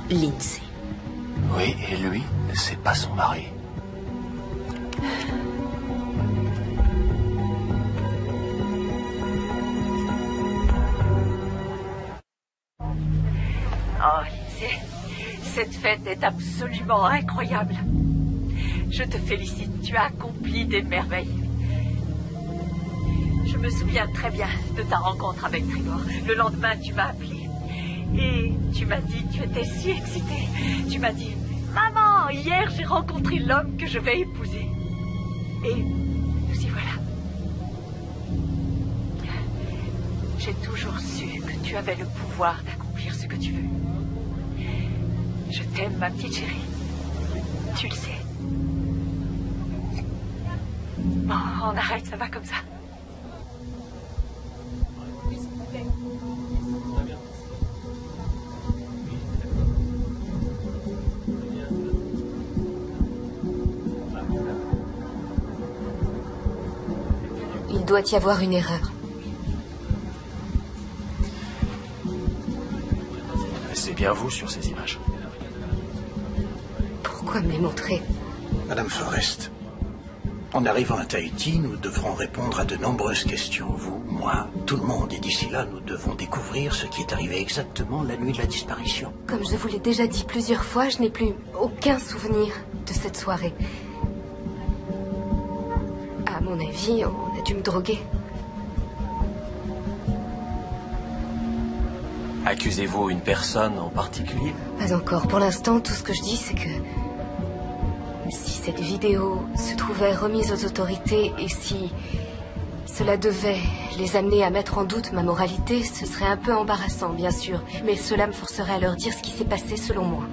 Lindsay. Oui, et lui, c'est pas son mari. Oh, Lindsay, cette fête est absolument incroyable. Je te félicite, tu as accompli des merveilles. Je me souviens très bien de ta rencontre avec Trevor. Le lendemain, tu m'as appelé. Et tu m'as dit, tu étais si excitée. Tu m'as dit, maman, hier j'ai rencontré l'homme que je vais épouser. Et nous y voilà. J'ai toujours su que tu avais le pouvoir d'accomplir ce que tu veux. Je t'aime, ma petite chérie. Tu le sais. Bon, on arrête, ça va comme ça. Il doit y avoir une erreur. C'est bien vous sur ces images. Pourquoi me les montrer? Madame Forrest, en arrivant à Tahiti, nous devrons répondre à de nombreuses questions. Vous, moi, tout le monde. Et d'ici là, nous devons découvrir ce qui est arrivé exactement la nuit de la disparition. Comme je vous l'ai déjà dit plusieurs fois, je n'ai plus aucun souvenir de cette soirée. À mon avis, on a dû me droguer. Accusez-vous une personne en particulier? Pas encore. Pour l'instant, tout ce que je dis, c'est que... si cette vidéo se trouvait remise aux autorités et si cela devait les amener à mettre en doute ma moralité, ce serait un peu embarrassant, bien sûr. Mais cela me forcerait à leur dire ce qui s'est passé selon moi.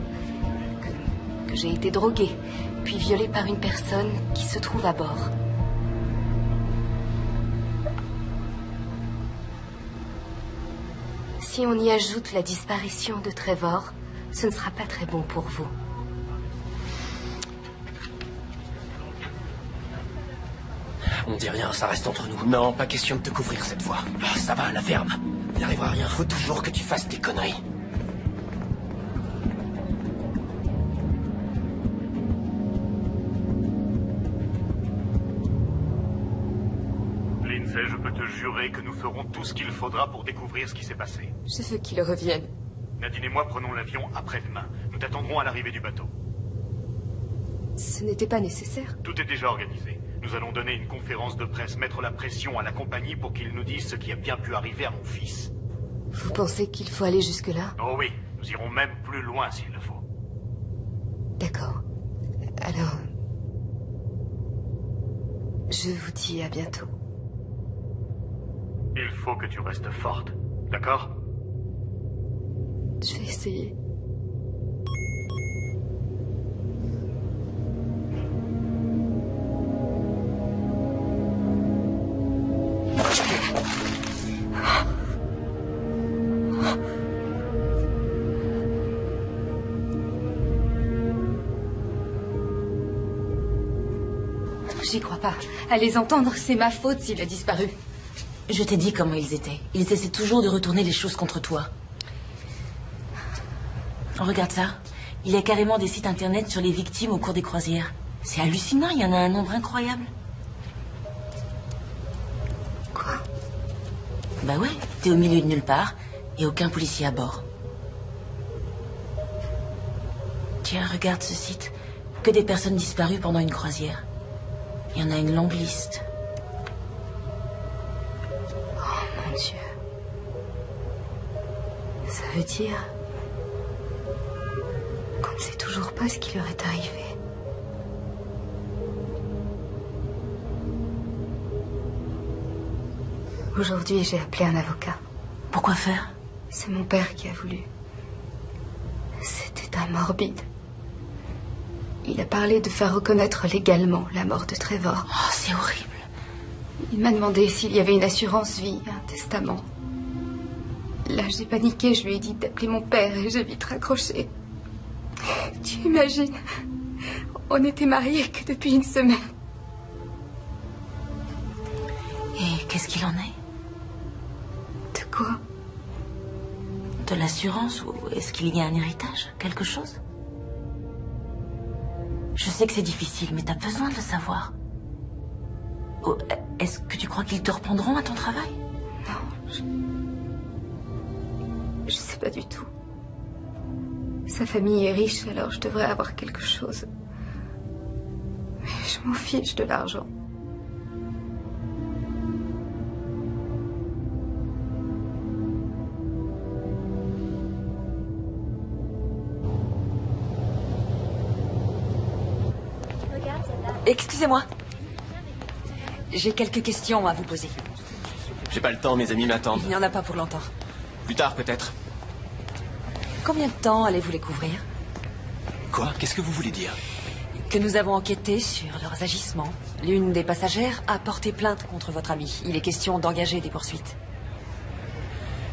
Que j'ai été droguée, puis violée par une personne qui se trouve à bord. Si on y ajoute la disparition de Trevor, ce ne sera pas très bon pour vous. On dit rien, ça reste entre nous. Non, pas question de te couvrir cette fois. Ah, ça va, à la ferme. Il n'arrivera rien. Faut toujours que tu fasses tes conneries. Lindsay, je peux te jurer que nous ferons tout ce qu'il faudra pour découvrir ce qui s'est passé. Je veux qu'il revienne. Nadine et moi prenons l'avion après-demain. Nous t'attendrons à l'arrivée du bateau. Ce n'était pas nécessaire. Tout est déjà organisé. Nous allons donner une conférence de presse, mettre la pression à la compagnie pour qu'ils nous disent ce qui a bien pu arriver à mon fils. Vous pensez qu'il faut aller jusque-là? Oh oui, nous irons même plus loin s'il le faut. D'accord. Alors... je vous dis à bientôt. Il faut que tu restes forte, d'accord? Je vais essayer. J'y crois pas. À les entendre, c'est ma faute s'il a disparu. Je t'ai dit comment ils étaient. Ils essaient toujours de retourner les choses contre toi. Regarde ça. Il y a carrément des sites internet sur les victimes au cours des croisières. C'est hallucinant, il y en a un nombre incroyable. Quoi? Bah ouais, t'es au milieu de nulle part et aucun policier à bord. Tiens, regarde ce site. Que des personnes disparues pendant une croisière. Il y en a une longue liste. Oh mon Dieu. Ça veut dire qu'on ne sait toujours pas ce qui leur est arrivé. Aujourd'hui, j'ai appelé un avocat. Pourquoi faire? C'est mon père qui a voulu. C'était un morbide. Il a parlé de faire reconnaître légalement la mort de Trevor. Oh, c'est horrible. Il m'a demandé s'il y avait une assurance vie, un testament. Là, j'ai paniqué, je lui ai dit d'appeler mon père et j'ai vite raccroché. Tu imagines? On n'était mariés que depuis une semaine. Et qu'est-ce qu'il en est? De quoi? De l'assurance ou est-ce qu'il y a un héritage? Quelque chose? Je sais que c'est difficile, mais t'as besoin de le savoir. Oh, est-ce que tu crois qu'ils te reprendront à ton travail? Non, je sais pas du tout. Sa famille est riche, alors je devrais avoir quelque chose. Mais je m'en fiche de l'argent. Excusez-moi. J'ai quelques questions à vous poser. J'ai pas le temps, mes amis m'attendent. Il n'y en a pas pour longtemps. Plus tard, peut-être. Combien de temps allez-vous les couvrir? Quoi? Qu'est-ce que vous voulez dire? Que nous avons enquêté sur leurs agissements. L'une des passagères a porté plainte contre votre ami. Il est question d'engager des poursuites.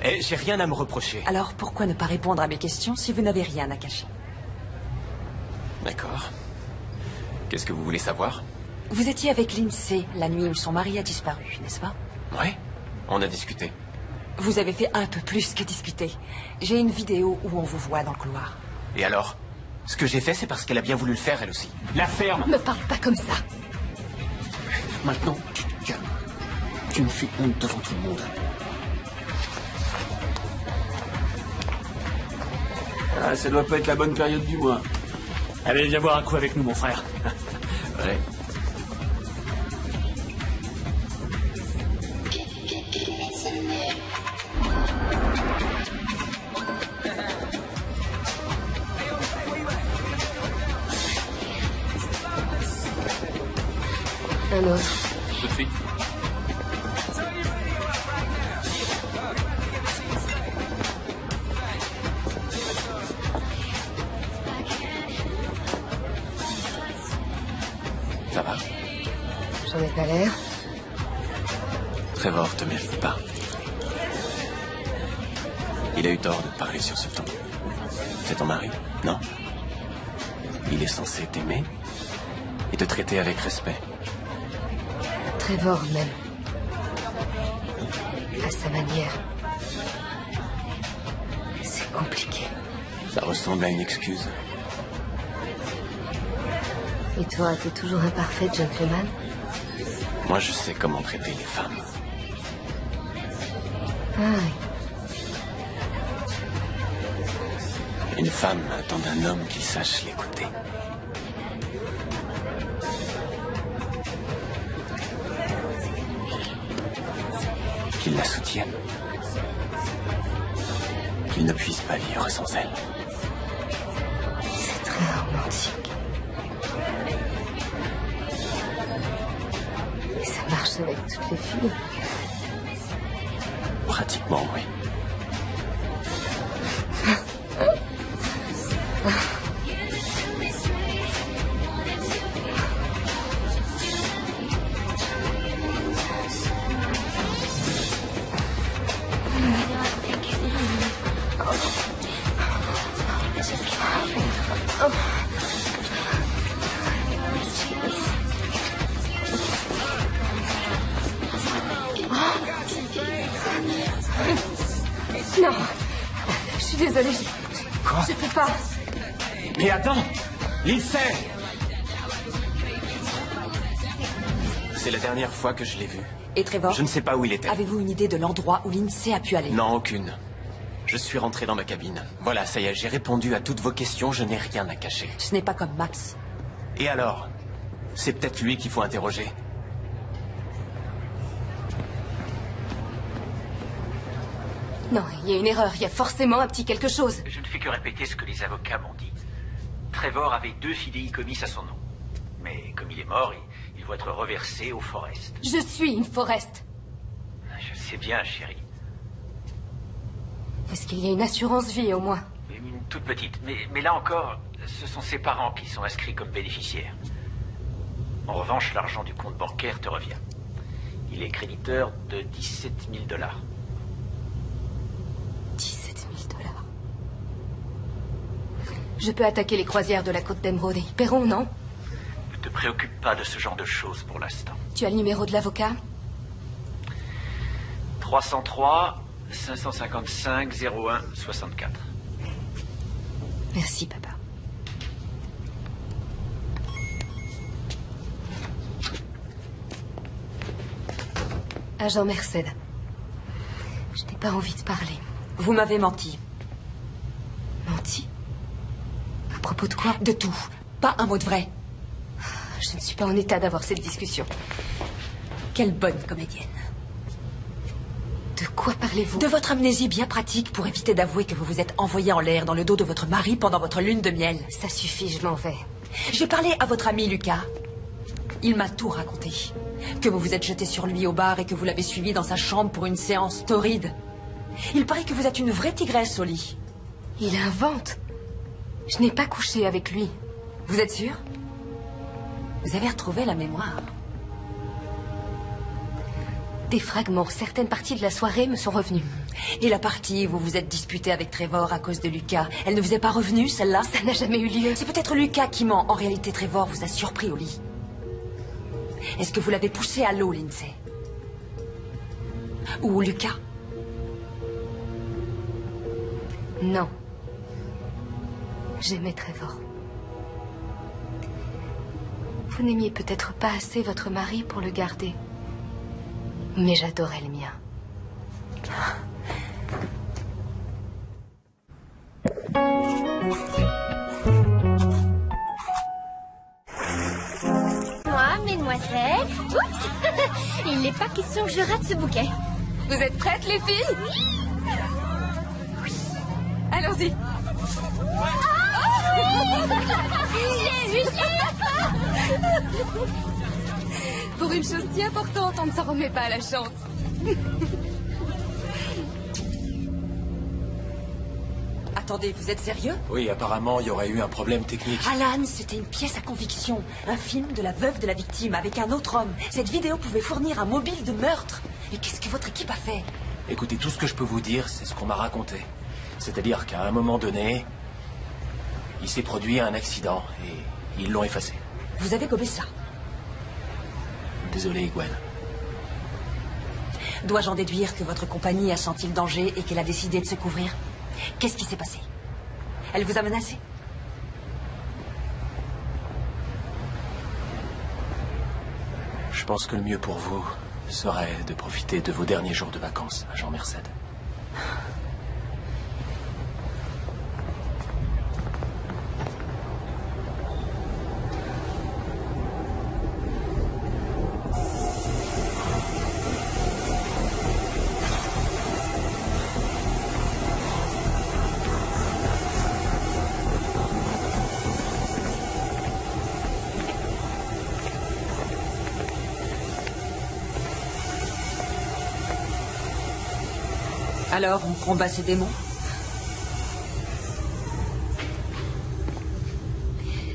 Eh, j'ai rien à me reprocher. Alors pourquoi ne pas répondre à mes questions si vous n'avez rien à cacher? D'accord. Qu'est-ce que vous voulez savoir? Vous étiez avec Lindsay la nuit où son mari a disparu, n'est-ce pas? Ouais, on a discuté. Vous avez fait un peu plus que discuter. J'ai une vidéo où on vous voit dans le couloir. Et alors? Ce que j'ai fait, c'est parce qu'elle a bien voulu le faire, elle aussi. La ferme! Me parle pas comme ça. Maintenant, tu te calmes. Tu me fais honte devant tout le monde. Ah, ça doit pas être la bonne période du mois. Allez, viens boire un coup avec nous, mon frère. Ouais. Un autre. Tout de suite. Ça va? J'en ai pas l'air. Trevor te mérite pas. Il a eu tort de te parler sur ce ton. C'est ton mari, non? Il est censé t'aimer et te traiter avec respect. Trevor même. À sa manière. C'est compliqué. Ça ressemble à une excuse. Et toi, t'es toujours un parfait gentleman? Moi, je sais comment traiter les femmes. Ah oui. Une femme attend d'un homme qui sache l'écouter. Qu'il la soutienne. Qu'il ne puisse pas vivre sans elle. C'est très romantique. Et ça marche avec toutes les filles. Pratiquement, oui. Non. Je suis désolée. Quoi? Je peux pas. Mais attends! Lindsay! C'est la dernière fois que je l'ai vu. Et Trevor? Je ne sais pas où il était. Avez-vous une idée de l'endroit où Lindsay a pu aller? Non, aucune. Je suis rentré dans ma cabine. Voilà, ça y est, j'ai répondu à toutes vos questions, je n'ai rien à cacher. Ce n'est pas comme Max. Et alors? C'est peut-être lui qu'il faut interroger. Non, il y a une erreur. Il y a forcément un petit quelque chose. Je ne fais que répéter ce que les avocats m'ont dit. Trevor avait 2 fidéicommis à son nom. Mais comme il est mort, il doit être reversé au Forest. Je suis une Forest. Je sais bien, chérie. Est-ce qu'il y a une assurance vie, au moins? Une toute petite. Mais là encore, ce sont ses parents qui sont inscrits comme bénéficiaires. En revanche, l'argent du compte bancaire te revient. Il est créditeur de 17 000 $. 17 000 $. Je peux attaquer les croisières de la côte d'Emeraude. Ils paieront, non? Ne te préoccupe pas de ce genre de choses pour l'instant. Tu as le numéro de l'avocat? 303 555 01 64. Merci, papa. Agent Merced. Je n'ai pas envie de parler. Vous m'avez menti. Menti? À propos de quoi? De tout. Pas un mot de vrai. Je ne suis pas en état d'avoir cette discussion. Quelle bonne comédienne. De quoi parlez-vous? De votre amnésie bien pratique pour éviter d'avouer que vous vous êtes envoyé en l'air dans le dos de votre mari pendant votre lune de miel. Ça suffit, je m'en vais. J'ai parlé à votre ami Lucas. Il m'a tout raconté. Que vous vous êtes jeté sur lui au bar et que vous l'avez suivi dans sa chambre pour une séance torride. Il paraît que vous êtes une vraie tigresse au lit. Il invente. Je n'ai pas couché avec lui. Vous êtes sûr? Vous avez retrouvé la mémoire. Des fragments, certaines parties de la soirée me sont revenues. Et la partie où vous vous êtes disputé avec Trevor à cause de Lucas, elle ne vous est pas revenue, celle-là? Ça n'a jamais eu lieu. C'est peut-être Lucas qui ment. En réalité, Trevor vous a surpris au lit. Est-ce que vous l'avez poussé à l'eau, Lindsay? Ou Lucas? Non. J'aimais Trevor. Vous n'aimiez peut-être pas assez votre mari pour le garder. Mais j'adorais le mien. Moi, mesdemoiselles. Oups. Il n'est pas question que je rate ce bouquet. Vous êtes prêtes, les filles? Oui. Allons-y. Pour une chose si importante, on ne s'en remet pas à la chance. Attendez, vous êtes sérieux? Oui, apparemment, il y aurait eu un problème technique. Alan, c'était une pièce à conviction. Un film de la veuve de la victime avec un autre homme. Cette vidéo pouvait fournir un mobile de meurtre. Et qu'est-ce que votre équipe a fait? Écoutez, tout ce que je peux vous dire, c'est ce qu'on m'a raconté. C'est-à-dire qu'à un moment donné, il s'est produit un accident et ils l'ont effacé. Vous avez gobé ça? Désolé, Gwen. Dois-je en déduire que votre compagnie a senti le danger et qu'elle a décidé de se couvrir? Qu'est-ce qui s'est passé? Elle vous a menacé? Je pense que le mieux pour vous serait de profiter de vos derniers jours de vacances, agent Merced. Alors, on combat ces démons?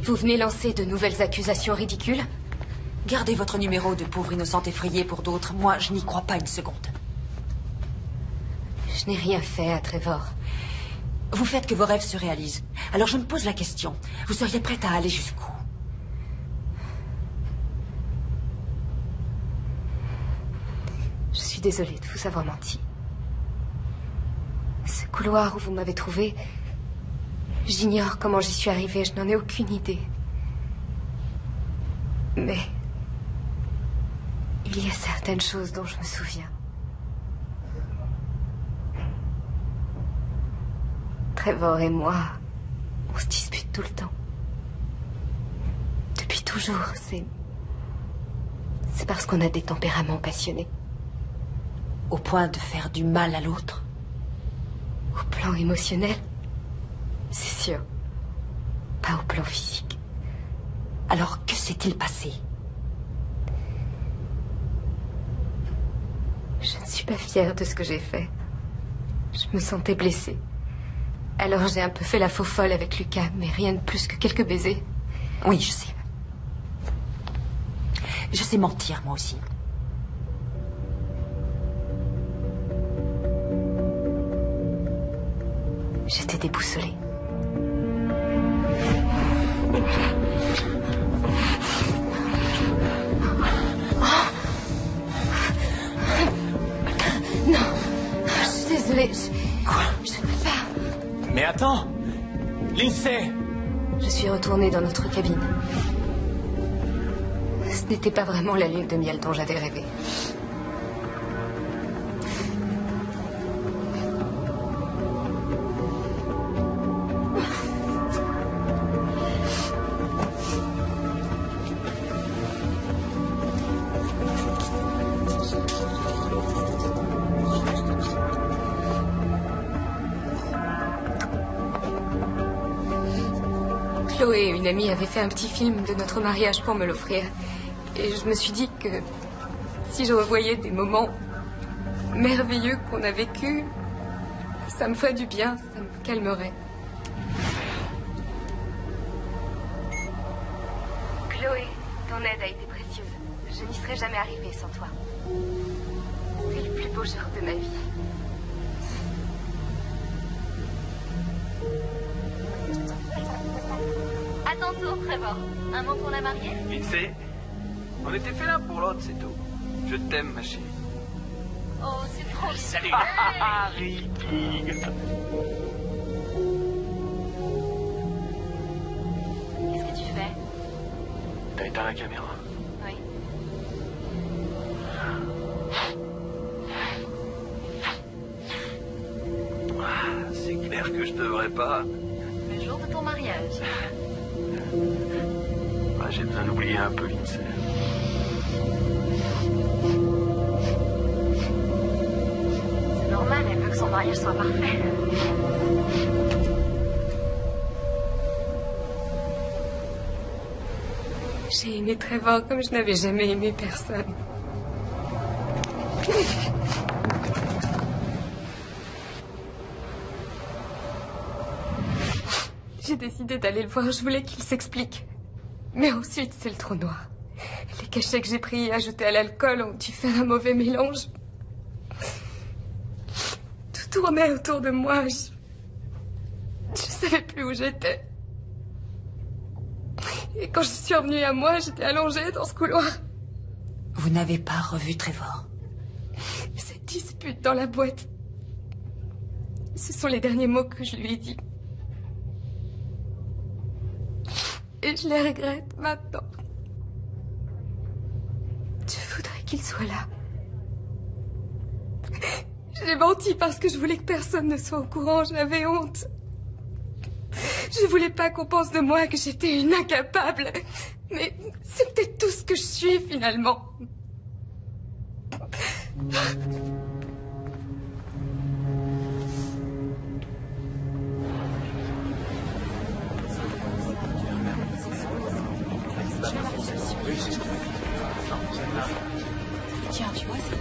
Vous venez lancer de nouvelles accusations ridicules? Gardez votre numéro de pauvre innocente effrayée pour d'autres. Moi, je n'y crois pas une seconde. Je n'ai rien fait à Trevor. Vous faites que vos rêves se réalisent. Alors je me pose la question. Vous seriez prête à aller jusqu'où? Je suis désolée de vous avoir menti. Ce couloir où vous m'avez trouvé, j'ignore comment j'y suis arrivée, je n'en ai aucune idée. Mais il y a certaines choses dont je me souviens. Trevor et moi, on se dispute tout le temps. Depuis toujours, c'est parce qu'on a des tempéraments passionnés. Au point de faire du mal à l'autre? Au plan émotionnel, c'est sûr. Pas au plan physique. Alors, que s'est-il passé? Je ne suis pas fière de ce que j'ai fait. Je me sentais blessée. Alors j'ai un peu fait la faux folle avec Lucas, mais rien de plus que quelques baisers. Oui, je sais. Je sais mentir, moi aussi. J'étais déboussolée. Non, je suis désolée. Quoi? Je ne peux pas. Mais attends! Lindsay! Je suis retournée dans notre cabine. Ce n'était pas vraiment la lune de miel dont j'avais rêvé. Chloé, une amie, avait fait un petit film de notre mariage pour me l'offrir. Et je me suis dit que si je revoyais des moments merveilleux qu'on a vécus, ça me ferait du bien, ça me calmerait. Chloé, ton aide a été précieuse. Je n'y serais jamais arrivée sans toi. C'est le plus beau jour de ma vie. À ton tour, Trevor. Un mot pour la mariée? Lindsay, on était fait l'un pour l'autre, c'est tout. Je t'aime, ma chérie. Oh, c'est trop bien. Salut. Ricky. Qu'est-ce que tu fais? T'as éteint la caméra? Oui. C'est clair que je devrais pas. Le jour de ton mariage. J'ai besoin d'oublier un peu, Lindsay. C'est normal, elle veut que son mariage soit parfait. J'ai aimé Trevor comme je n'avais jamais aimé personne. J'ai décidé d'aller le voir, je voulais qu'il s'explique. Mais ensuite, c'est le trou noir. Les cachets que j'ai pris ajoutés à l'alcool ont dû faire un mauvais mélange. Tout tournait autour de moi. Je savais plus où j'étais. Et quand je suis revenue à moi, j'étais allongée dans ce couloir. Vous n'avez pas revu Trevor? Cette dispute dans la boîte. Ce sont les derniers mots que je lui ai dit. Et je les regrette maintenant. Je voudrais qu'il soit là. J'ai menti parce que je voulais que personne ne soit au courant. J'avais honte. Je voulais pas qu'on pense de moi que j'étais une incapable. Mais c'est peut-être tout ce que je suis finalement. Tiens, tu vois, c'est...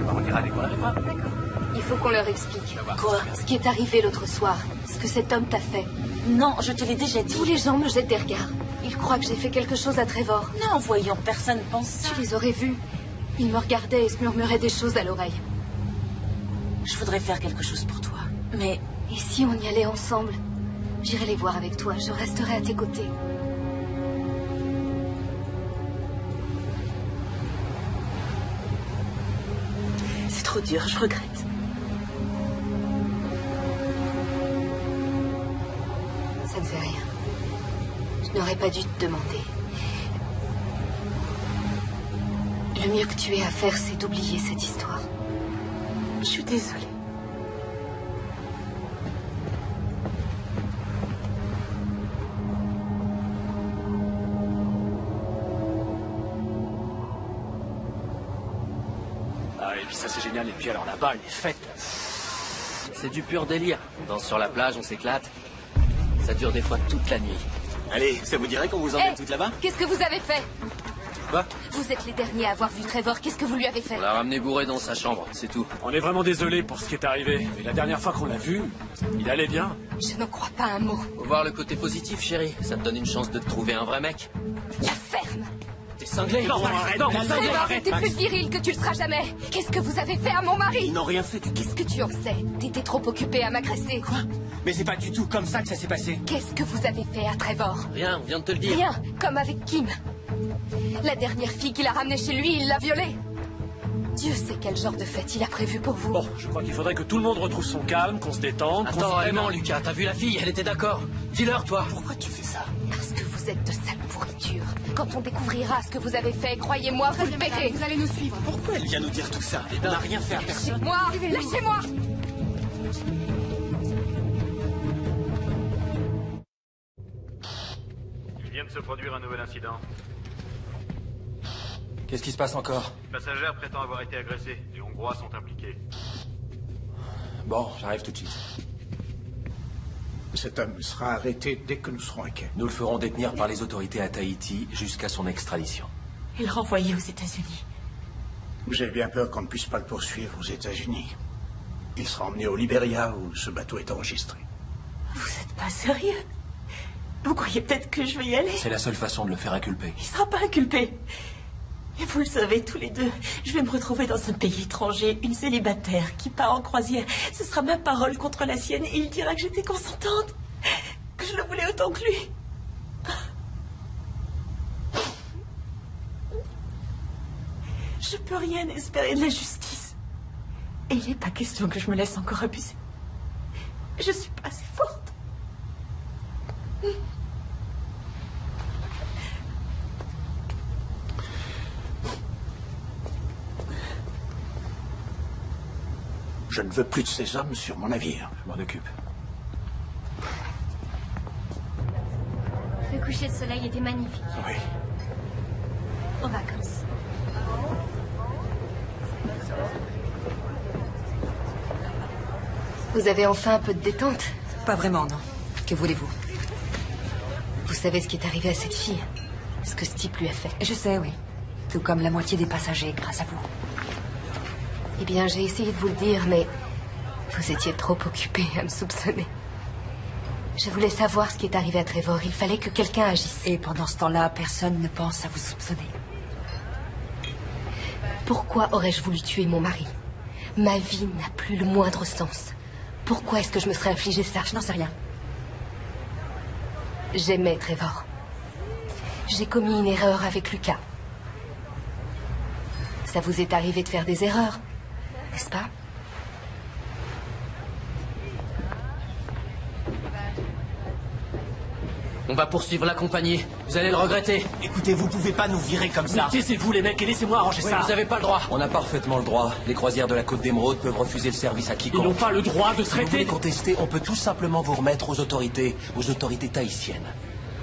On ira décorer pas. Il faut qu'on leur explique. Quoi? Ce qui est arrivé l'autre soir. Ce que cet homme t'a fait. Non, je te l'ai déjà dit. Tous les gens me jettent des regards. Ils croient que j'ai fait quelque chose à Trevor. Non, voyons, personne pense ça. Tu les aurais vus. Ils me regardaient et se murmuraient des choses à l'oreille. Je voudrais faire quelque chose pour toi, mais... Et si on y allait ensemble? J'irai les voir avec toi. Je resterai à tes côtés. C'est trop dur, je regrette. Ça ne fait rien. Je n'aurais pas dû te demander. Le mieux que tu aies à faire, c'est d'oublier cette histoire. Je suis désolée. Ah, et puis ça c'est génial. Et puis alors là-bas, les fêtes. C'est du pur délire. On danse sur la plage, on s'éclate. Ça dure des fois toute la nuit. Allez, ça vous dirait qu'on vous emmène toutes là-bas? Qu'est-ce que vous avez fait? Quoi? Vous êtes les derniers à avoir vu Trevor. Qu'est-ce que vous lui avez fait? On l'a ramené bourré dans sa chambre, c'est tout. On est vraiment désolé pour ce qui est arrivé. Mais la dernière fois qu'on l'a vu, il allait bien. Je n'en crois pas un mot. Faut voir le côté positif, chérie. Ça te donne une chance de te trouver un vrai mec. La ferme. T'es cinglé. Non, arrête, non, Trevor, t'es plus viril que tu le seras jamais. Qu'est-ce que vous avez fait à mon mari? Ils n'ont rien fait du tout. Qu'est-ce que tu en sais? T'étais trop occupé à m'agresser. Quoi? Mais c'est pas du tout comme ça que ça s'est passé. Qu'est-ce que vous avez fait à Trevor? Rien, on vient de te le dire. Rien, comme avec Kim. La dernière fille qu'il a ramenée chez lui, il l'a violée. Dieu sait quel genre de fête il a prévu pour vous. Bon, je crois qu'il faudrait que tout le monde retrouve son calme, qu'on se détende, qu'on se Attends, prenne vraiment, en- Lucas, t'as vu la fille? Elle était d'accord. Dis-leur, toi. Pourquoi tu fais ça? Parce que vous êtes de sales pourritures. Quand on découvrira ce que vous avez fait, croyez-moi, vous le paierez. Vous allez nous suivre. Pourquoi elle vient nous dire tout ça? On n'a rien fait à personne. Moi, lâchez-moi. Il vient de se produire un nouvel incident. Qu'est-ce qui se passe encore? Une passagère prétend avoir été agressée. Les Hongrois sont impliqués. Bon, j'arrive tout de suite. Cet homme sera arrêté dès que nous serons à quai. Nous le ferons détenir par les autorités à Tahiti jusqu'à son extradition. Et le renvoyer aux États-Unis. J'ai bien peur qu'on ne puisse pas le poursuivre aux États-Unis. Il sera emmené au Liberia où ce bateau est enregistré. Vous êtes pas sérieux? Vous croyez peut-être que je vais y aller? C'est la seule façon de le faire inculper. Il sera pas inculpé. Et vous le savez tous les deux, je vais me retrouver dans un pays étranger, une célibataire qui part en croisière. Ce sera ma parole contre la sienne et il dira que j'étais consentante, que je le voulais autant que lui. Je peux rien espérer de la justice. Et il n'est pas question que je me laisse encore abuser. Je suis pas assez forte. Je ne veux plus de ces hommes sur mon navire. Je m'en occupe. Le coucher de soleil était magnifique. Oui. En vacances. Vous avez enfin un peu de détente? Pas vraiment, non. Que voulez-vous? Vous savez ce qui est arrivé à cette fille? Ce que ce type lui a fait? Je sais, oui. Tout comme la moitié des passagers, grâce à vous. Eh bien, j'ai essayé de vous le dire, mais vous étiez trop occupé à me soupçonner. Je voulais savoir ce qui est arrivé à Trevor. Il fallait que quelqu'un agisse. Et pendant ce temps-là, personne ne pense à vous soupçonner. Pourquoi aurais-je voulu tuer mon mari? Ma vie n'a plus le moindre sens. Pourquoi est-ce que je me serais infligé ça? Je n'en sais rien. J'aimais Trevor. J'ai commis une erreur avec Lucas. Ça vous est arrivé de faire des erreurs, n'est-ce pas? On va poursuivre la compagnie. Vous allez le regretter. Écoutez, vous pouvez pas nous virer comme ça. Taisez-vous les mecs et laissez-moi arranger ça. Vous avez pas le droit. On a parfaitement le droit. Les croisières de la Côte d'Émeraude peuvent refuser le service à quiconque. Ils n'ont pas le droit de Si traiter... vous voulez contester, on peut tout simplement vous remettre aux autorités tahitiennes.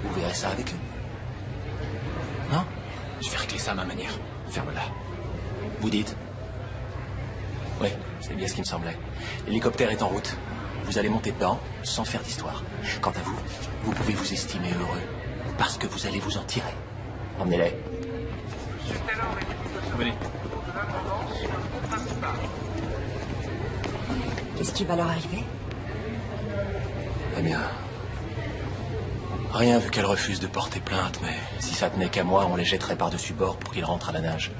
Vous verrez ça avec eux. Non? Je vais régler ça à ma manière. Ferme-la. Vous dites? Oui, c'est bien ce qui me semblait. L'hélicoptère est en route. Vous allez monter dedans sans faire d'histoire. Quant à vous, vous pouvez vous estimer heureux parce que vous allez vous en tirer. Emmenez-les. Venez. Qu'est-ce qui va leur arriver? Eh bien... rien vu qu'elle refuse de porter plainte, mais si ça tenait qu'à moi, on les jetterait par-dessus bord pour qu'ils rentrent à la nage.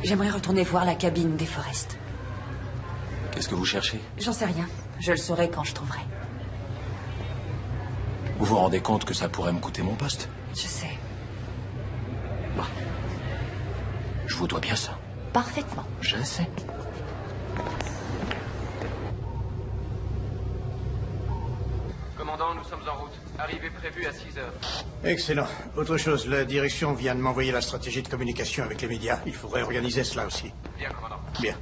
J'aimerais retourner voir la cabine des Forest. Qu'est-ce que vous cherchez? J'en sais rien. Je le saurai quand je trouverai. Vous vous rendez compte que ça pourrait me coûter mon poste? Je sais. Bah. Je vous dois bien ça. Parfaitement. Je sais. Commandant, nous sommes en route. Arrivée prévue à 6 heures. Excellent. Autre chose, la direction vient de m'envoyer la stratégie de communication avec les médias. Il faudrait organiser cela aussi. Bien, commandant. Bien.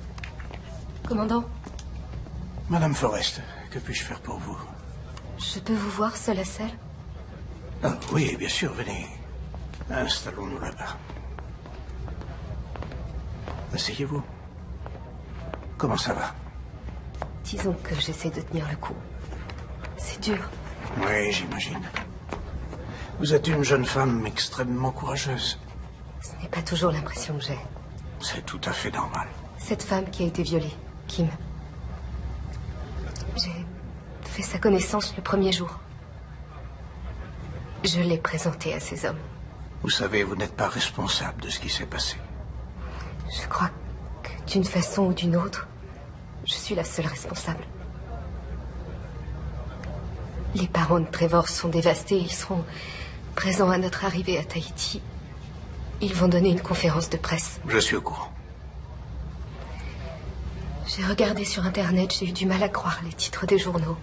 Commandant? Madame Forrest, que puis-je faire pour vous? Je peux vous voir seul à seul? Ah, oui, bien sûr, venez. Installons-nous là-bas. Asseyez-vous. Comment ça va? Disons que j'essaie de tenir le coup. C'est dur. Oui, j'imagine. Vous êtes une jeune femme extrêmement courageuse. Ce n'est pas toujours l'impression que j'ai. C'est tout à fait normal. Cette femme qui a été violée, Kim. J'ai fait sa connaissance le premier jour. Je l'ai présentée à ces hommes. Vous savez, vous n'êtes pas responsable de ce qui s'est passé. Je crois que d'une façon ou d'une autre, je suis la seule responsable. Les parents de Trevor sont dévastés. Ils seront présents à notre arrivée à Tahiti. Ils vont donner une conférence de presse. Je suis au courant. J'ai regardé sur Internet, j'ai eu du mal à croire les titres des journaux.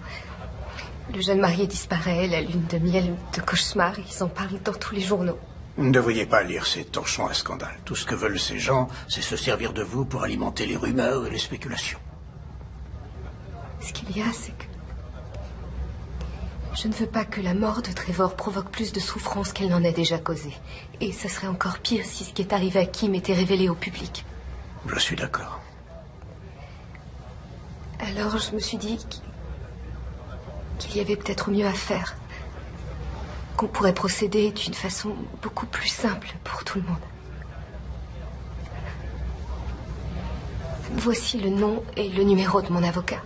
Le jeune marié disparaît, la lune de miel de cauchemar, ils en parlent dans tous les journaux. Vous ne devriez pas lire ces torchons à scandale. Tout ce que veulent ces gens, c'est se servir de vous pour alimenter les rumeurs et les spéculations. Ce qu'il y a, c'est que... je ne veux pas que la mort de Trevor provoque plus de souffrance qu'elle n'en a déjà causé. Et ce serait encore pire si ce qui est arrivé à Kim était révélé au public. Je suis d'accord. Alors je me suis dit qu'il y avait peut-être mieux à faire. Qu'on pourrait procéder d'une façon beaucoup plus simple pour tout le monde. Voici le nom et le numéro de mon avocat.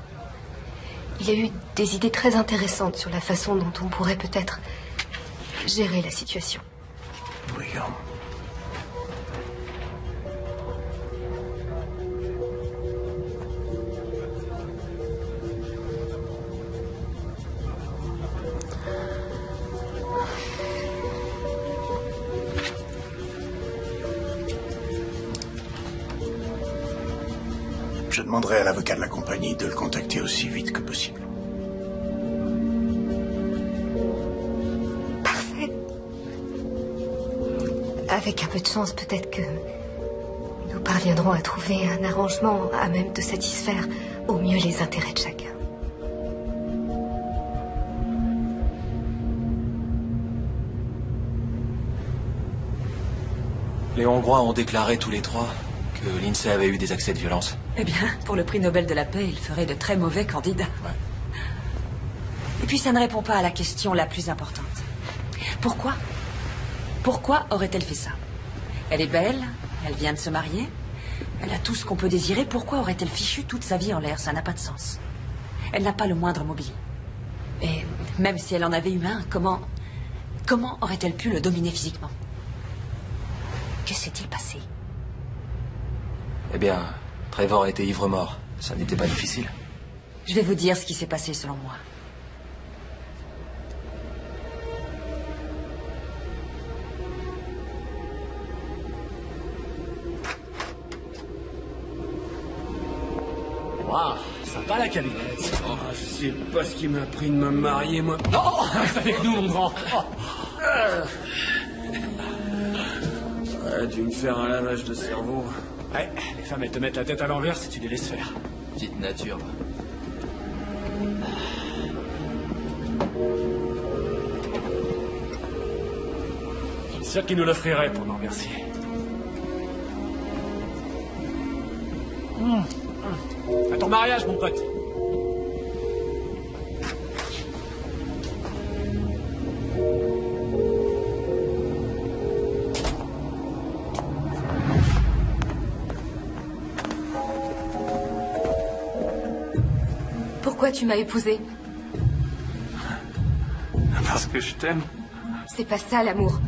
Il a eu des idées très intéressantes sur la façon dont on pourrait peut-être gérer la situation. Voyons. Je demanderai à l'avocat de la compagnie de le contacter aussi vite que possible. Parfait. Avec un peu de chance, peut-être que nous parviendrons à trouver un arrangement à même de satisfaire au mieux les intérêts de chacun. Les Hongrois ont déclaré tous les trois que l'INSEE avait eu des accès de violence. Eh bien, pour le prix Nobel de la paix, il ferait de très mauvais candidats. Ouais. Et puis ça ne répond pas à la question la plus importante. Pourquoi? Pourquoi aurait-elle fait ça? Elle est belle, elle vient de se marier, elle a tout ce qu'on peut désirer. Pourquoi aurait-elle fichu toute sa vie en l'air? Ça n'a pas de sens. Elle n'a pas le moindre mobile. Et même si elle en avait eu un, comment aurait-elle pu le dominer physiquement? Que s'est-il passé? Eh bien, Trevor était ivre-mort. Ça n'était pas difficile. Je vais vous dire ce qui s'est passé selon moi. Waouh, sympa la cabinette. Oh, je sais pas ce qui m'a pris de me marier, moi. Non, reste avec nous, mon grand. Ouais, dû me faire un lavage de cerveau. Ouais, les femmes, elles te mettent la tête à l'envers si tu les laisses faire. Petite nature. C'est sûr qu'il nous l'offrirait pour nous remercier. À ton mariage, mon pote. Pourquoi tu m'as épousée? Parce que je t'aime. C'est pas ça, l'amour.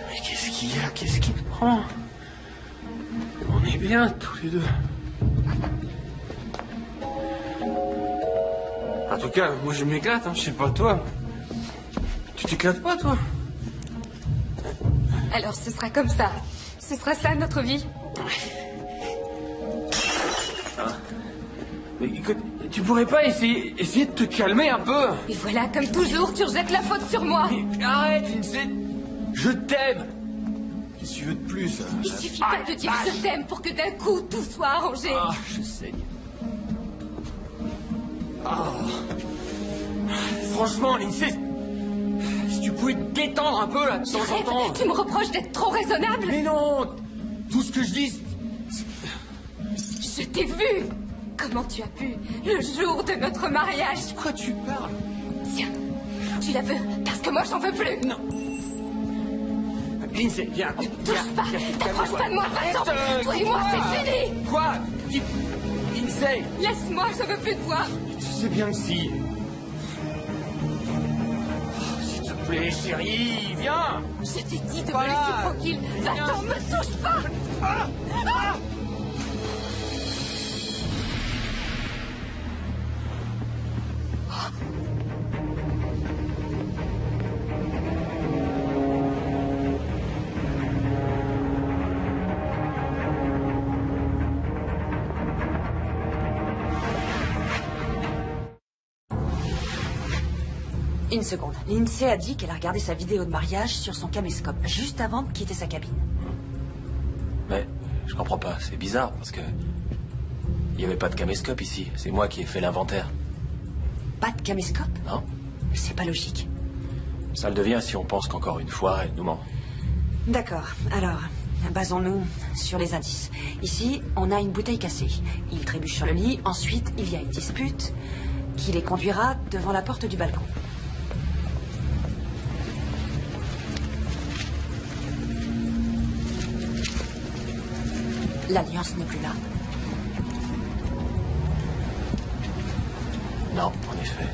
Mais qu'est-ce qu'il y a? Qu'est-ce qui te prend? On est bien tous les deux. En tout cas, moi je m'éclate, hein. Je sais pas toi. Tu t'éclates pas, toi? Alors ce sera comme ça. Ce sera ça, notre vie. Mais écoute, tu pourrais pas essayer de te calmer un peu? Et voilà, comme toujours, tu rejettes la faute sur moi. Mais arrête, Lindsay. Je t'aime. Qu'est-ce que tu veux de plus? Il suffit pas de dire je t'aime pour que d'un coup tout soit arrangé. Ah, je saigne. Ah. Franchement, Lindsay, si tu pouvais te détendre un peu là de temps en temps. Tu me reproches d'être trop raisonnable? Mais non. Tout ce que je dis. Je t'ai vu. Comment tu as pu, le jour de notre mariage? De quoi tu parles? Tiens, tu la veux, parce que moi j'en veux plus. Non. Lindsay, viens. Touche pas, t'approches pas de moi, va-t'en. Toi et moi, c'est fini. Quoi? Lindsay. Laisse-moi, je veux plus te voir. Tu sais bien que si. Oh, s'il te plaît, chérie, viens. Je t'ai dit de me laisser tranquille. Va-t'en, me touche pas. Ah. Une seconde. Lindsay a dit qu'elle a regardé sa vidéo de mariage sur son caméscope, juste avant de quitter sa cabine. Mais je comprends pas, c'est bizarre, parce que... il n'y avait pas de caméscope ici, c'est moi qui ai fait l'inventaire. Pas de caméscope? Non. C'est pas logique. Ça le devient si on pense qu'encore une fois, elle nous ment. D'accord, alors, basons-nous sur les indices. Ici, on a une bouteille cassée. Il trébuche sur le lit, ensuite il y a une dispute qui les conduira devant la porte du balcon. L'Alliance n'est plus là. Non, en effet.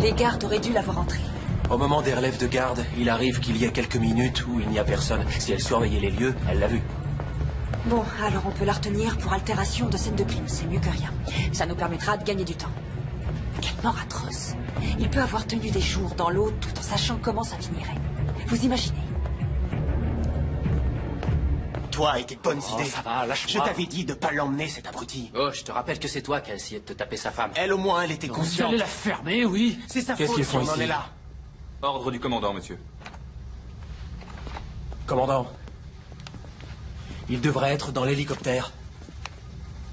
Les gardes auraient dû la voir entrer. Au moment des relèves de garde, il arrive qu'il y ait quelques minutes où il n'y a personne. Si elle surveillait les lieux, elle l'a vu. Bon, alors on peut la retenir pour altération de scène de crime. C'est mieux que rien. Ça nous permettra de gagner du temps. Quelle mort atroce. Il peut avoir tenu des jours dans l'eau tout en sachant comment ça finirait. Vous imaginez? Toi et tes bonnes Oh, idées. ça va, lâche-moi. Je t'avais dit de pas l'emmener, cet abruti. Oh, je te rappelle que c'est toi qui as essayé de te taper sa femme. Elle, au moins, elle était Vous consciente. allez la fermer, oui. C'est sa Qu'est-ce faute qu'ils si font on en ici est là. Ordre du commandant, monsieur. Commandant. Il devrait être dans l'hélicoptère.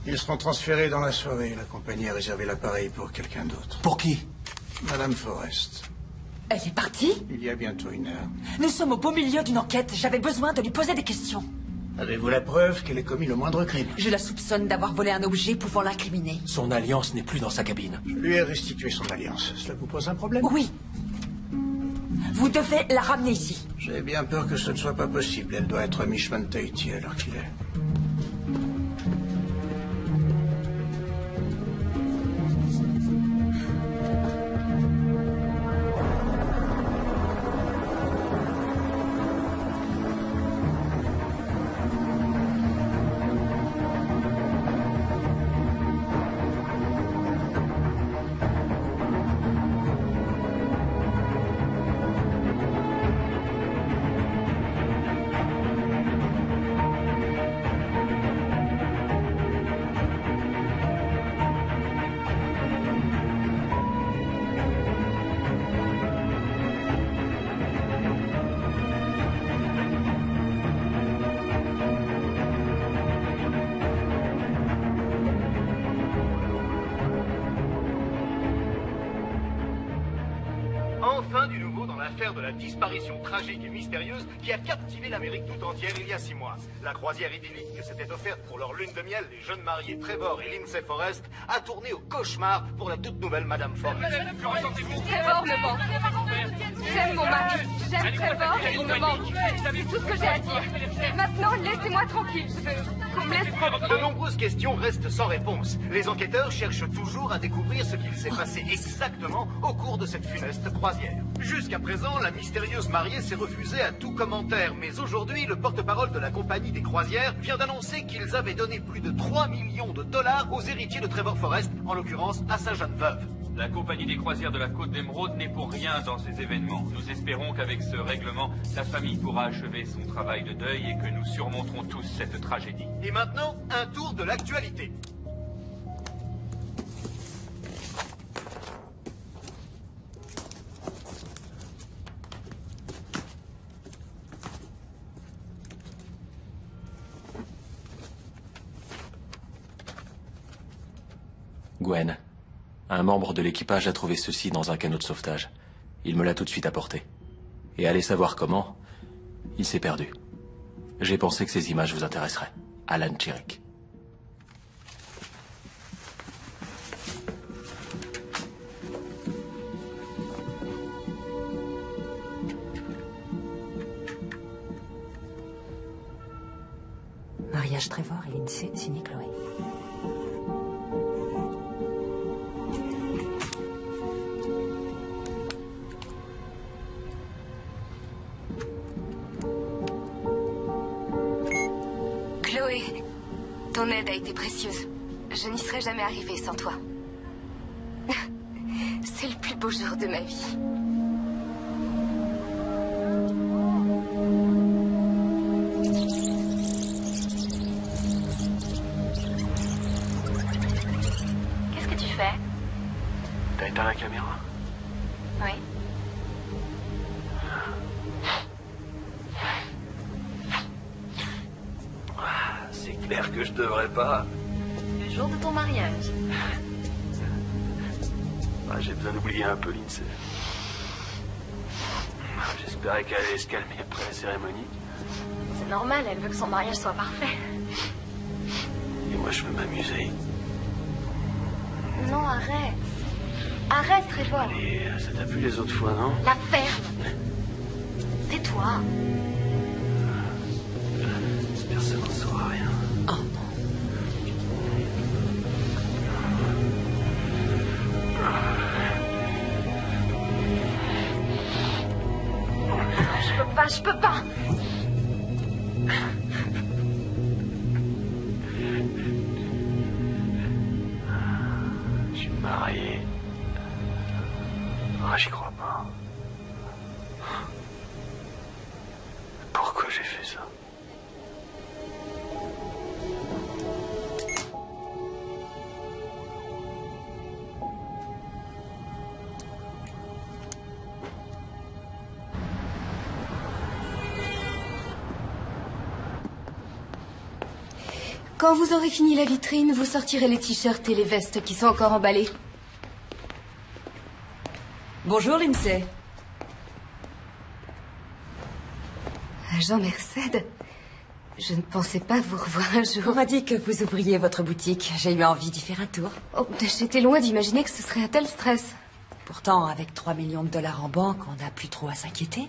Ils seront transférés dans la soirée. La compagnie a réservé l'appareil pour quelqu'un d'autre. Pour qui? Madame Forrest. Elle est partie? Il y a bientôt 1 heure. Nous sommes au beau milieu d'une enquête. J'avais besoin de lui poser des questions. Avez-vous la preuve qu'elle ait commis le moindre crime? Je la soupçonne d'avoir volé un objet pouvant l'incriminer. Son alliance n'est plus dans sa cabine. Je lui ai restitué son alliance. Cela vous pose un problème? Oui. Vous devez la ramener ici. J'ai bien peur que ce ne soit pas possible. Elle doit être à Mishman Tahiti à l'heure qu'il est. Enfin du nouveau dans l'affaire de la disparition tragique et mystérieuse qui a captivé l'Amérique tout entière il y a 6 mois. La croisière idyllique que s'était offerte pour leur lune de miel les jeunes mariés Trevor et Lindsay Forrest a tourné au cauchemar pour la toute nouvelle Madame Forrest. Trevor me manque. J'aime mon mari. J'aime Trevor et il me manque. C'est tout ce que j'ai à dire. Maintenant, laissez-moi tranquille. Qu'on me laisse... De nombreuses questions restent sans réponse. Les enquêteurs cherchent toujours à découvrir ce qu'il s'est passé exactement au cours de cette funeste croisière. Jusqu'à présent, la mystérieuse mariée s'est refusée à tout commentaire, mais aujourd'hui, le porte-parole de la compagnie des croisières vient d'annoncer qu'ils avaient donné plus de 3 millions de dollars aux héritiers de Trevor Forrest, en l'occurrence à sa jeune veuve. La compagnie des croisières de la Côte d'Émeraude n'est pour rien dans ces événements. Nous espérons qu'avec ce règlement, la famille pourra achever son travail de deuil et que nous surmonterons tous cette tragédie. Et maintenant, un tour de l'actualité. Gwen. Un membre de l'équipage a trouvé ceci dans un canot de sauvetage. Il me l'a tout de suite apporté. Et allez savoir comment, il s'est perdu. J'ai pensé que ces images vous intéresseraient. Alan Chiric. Mariage Trevor et Lindsay, signé Chloé. Chloé, ton aide a été précieuse. Je n'y serais jamais arrivée sans toi. C'est le plus beau jour de ma vie. Qu'est-ce que tu fais? T'as éteint la caméra? Oui. C'est clair que je devrais pas. Le jour de ton mariage. J'ai besoin d'oublier un peu Lindsay. J'espérais qu'elle allait se calmer après la cérémonie. C'est normal, elle veut que son mariage soit parfait. Et moi, je veux m'amuser. Non, arrête. Arrête, Trevor. Allez, ça t'a plu les autres fois, non? La ferme. Tais-toi. Personne n'en saura rien. Oh non. Je peux pas. Je suis marié. Ah, j'y crois pas. Pourquoi j'ai fait ça? Quand vous aurez fini la vitrine, vous sortirez les t-shirts et les vestes qui sont encore emballés. Bonjour, Lindsay. Agent Merced, je ne pensais pas vous revoir un jour. On m'a dit que vous ouvriez votre boutique. J'ai eu envie d'y faire un tour. Oh, j'étais loin d'imaginer que ce serait un tel stress. Pourtant, avec 3 millions de dollars en banque, on n'a plus trop à s'inquiéter.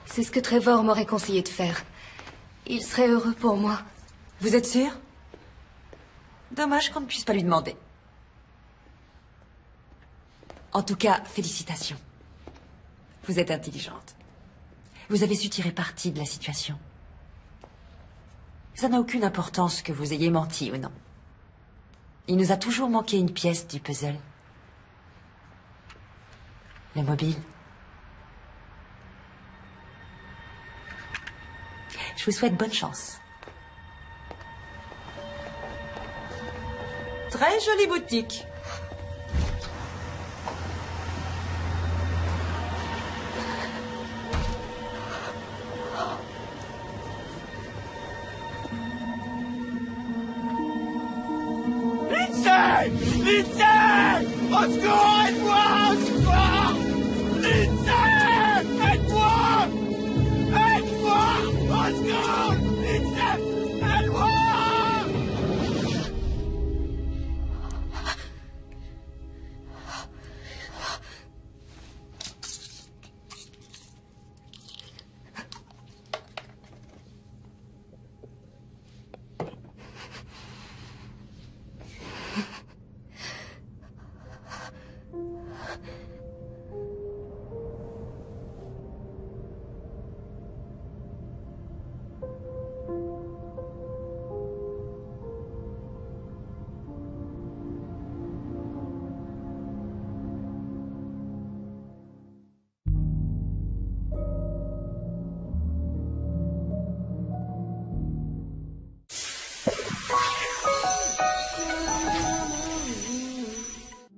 C'est ce que Trevor m'aurait conseillé de faire. Il serait heureux pour moi. Vous êtes sûr? Dommage qu'on ne puisse pas lui demander. En tout cas, félicitations. Vous êtes intelligente. Vous avez su tirer parti de la situation. Ça n'a aucune importance que vous ayez menti ou non. Il nous a toujours manqué une pièce du puzzle. Le mobile. Je vous souhaite bonne chance. Très jolie boutique. Lindsay! Lindsay! Au secours, aide-moi! Au secours! Lindsay! Aide-moi! Aide-moi! Au secours! Lindsay! Aide-moi!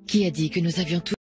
Qui a dit que nous avions tout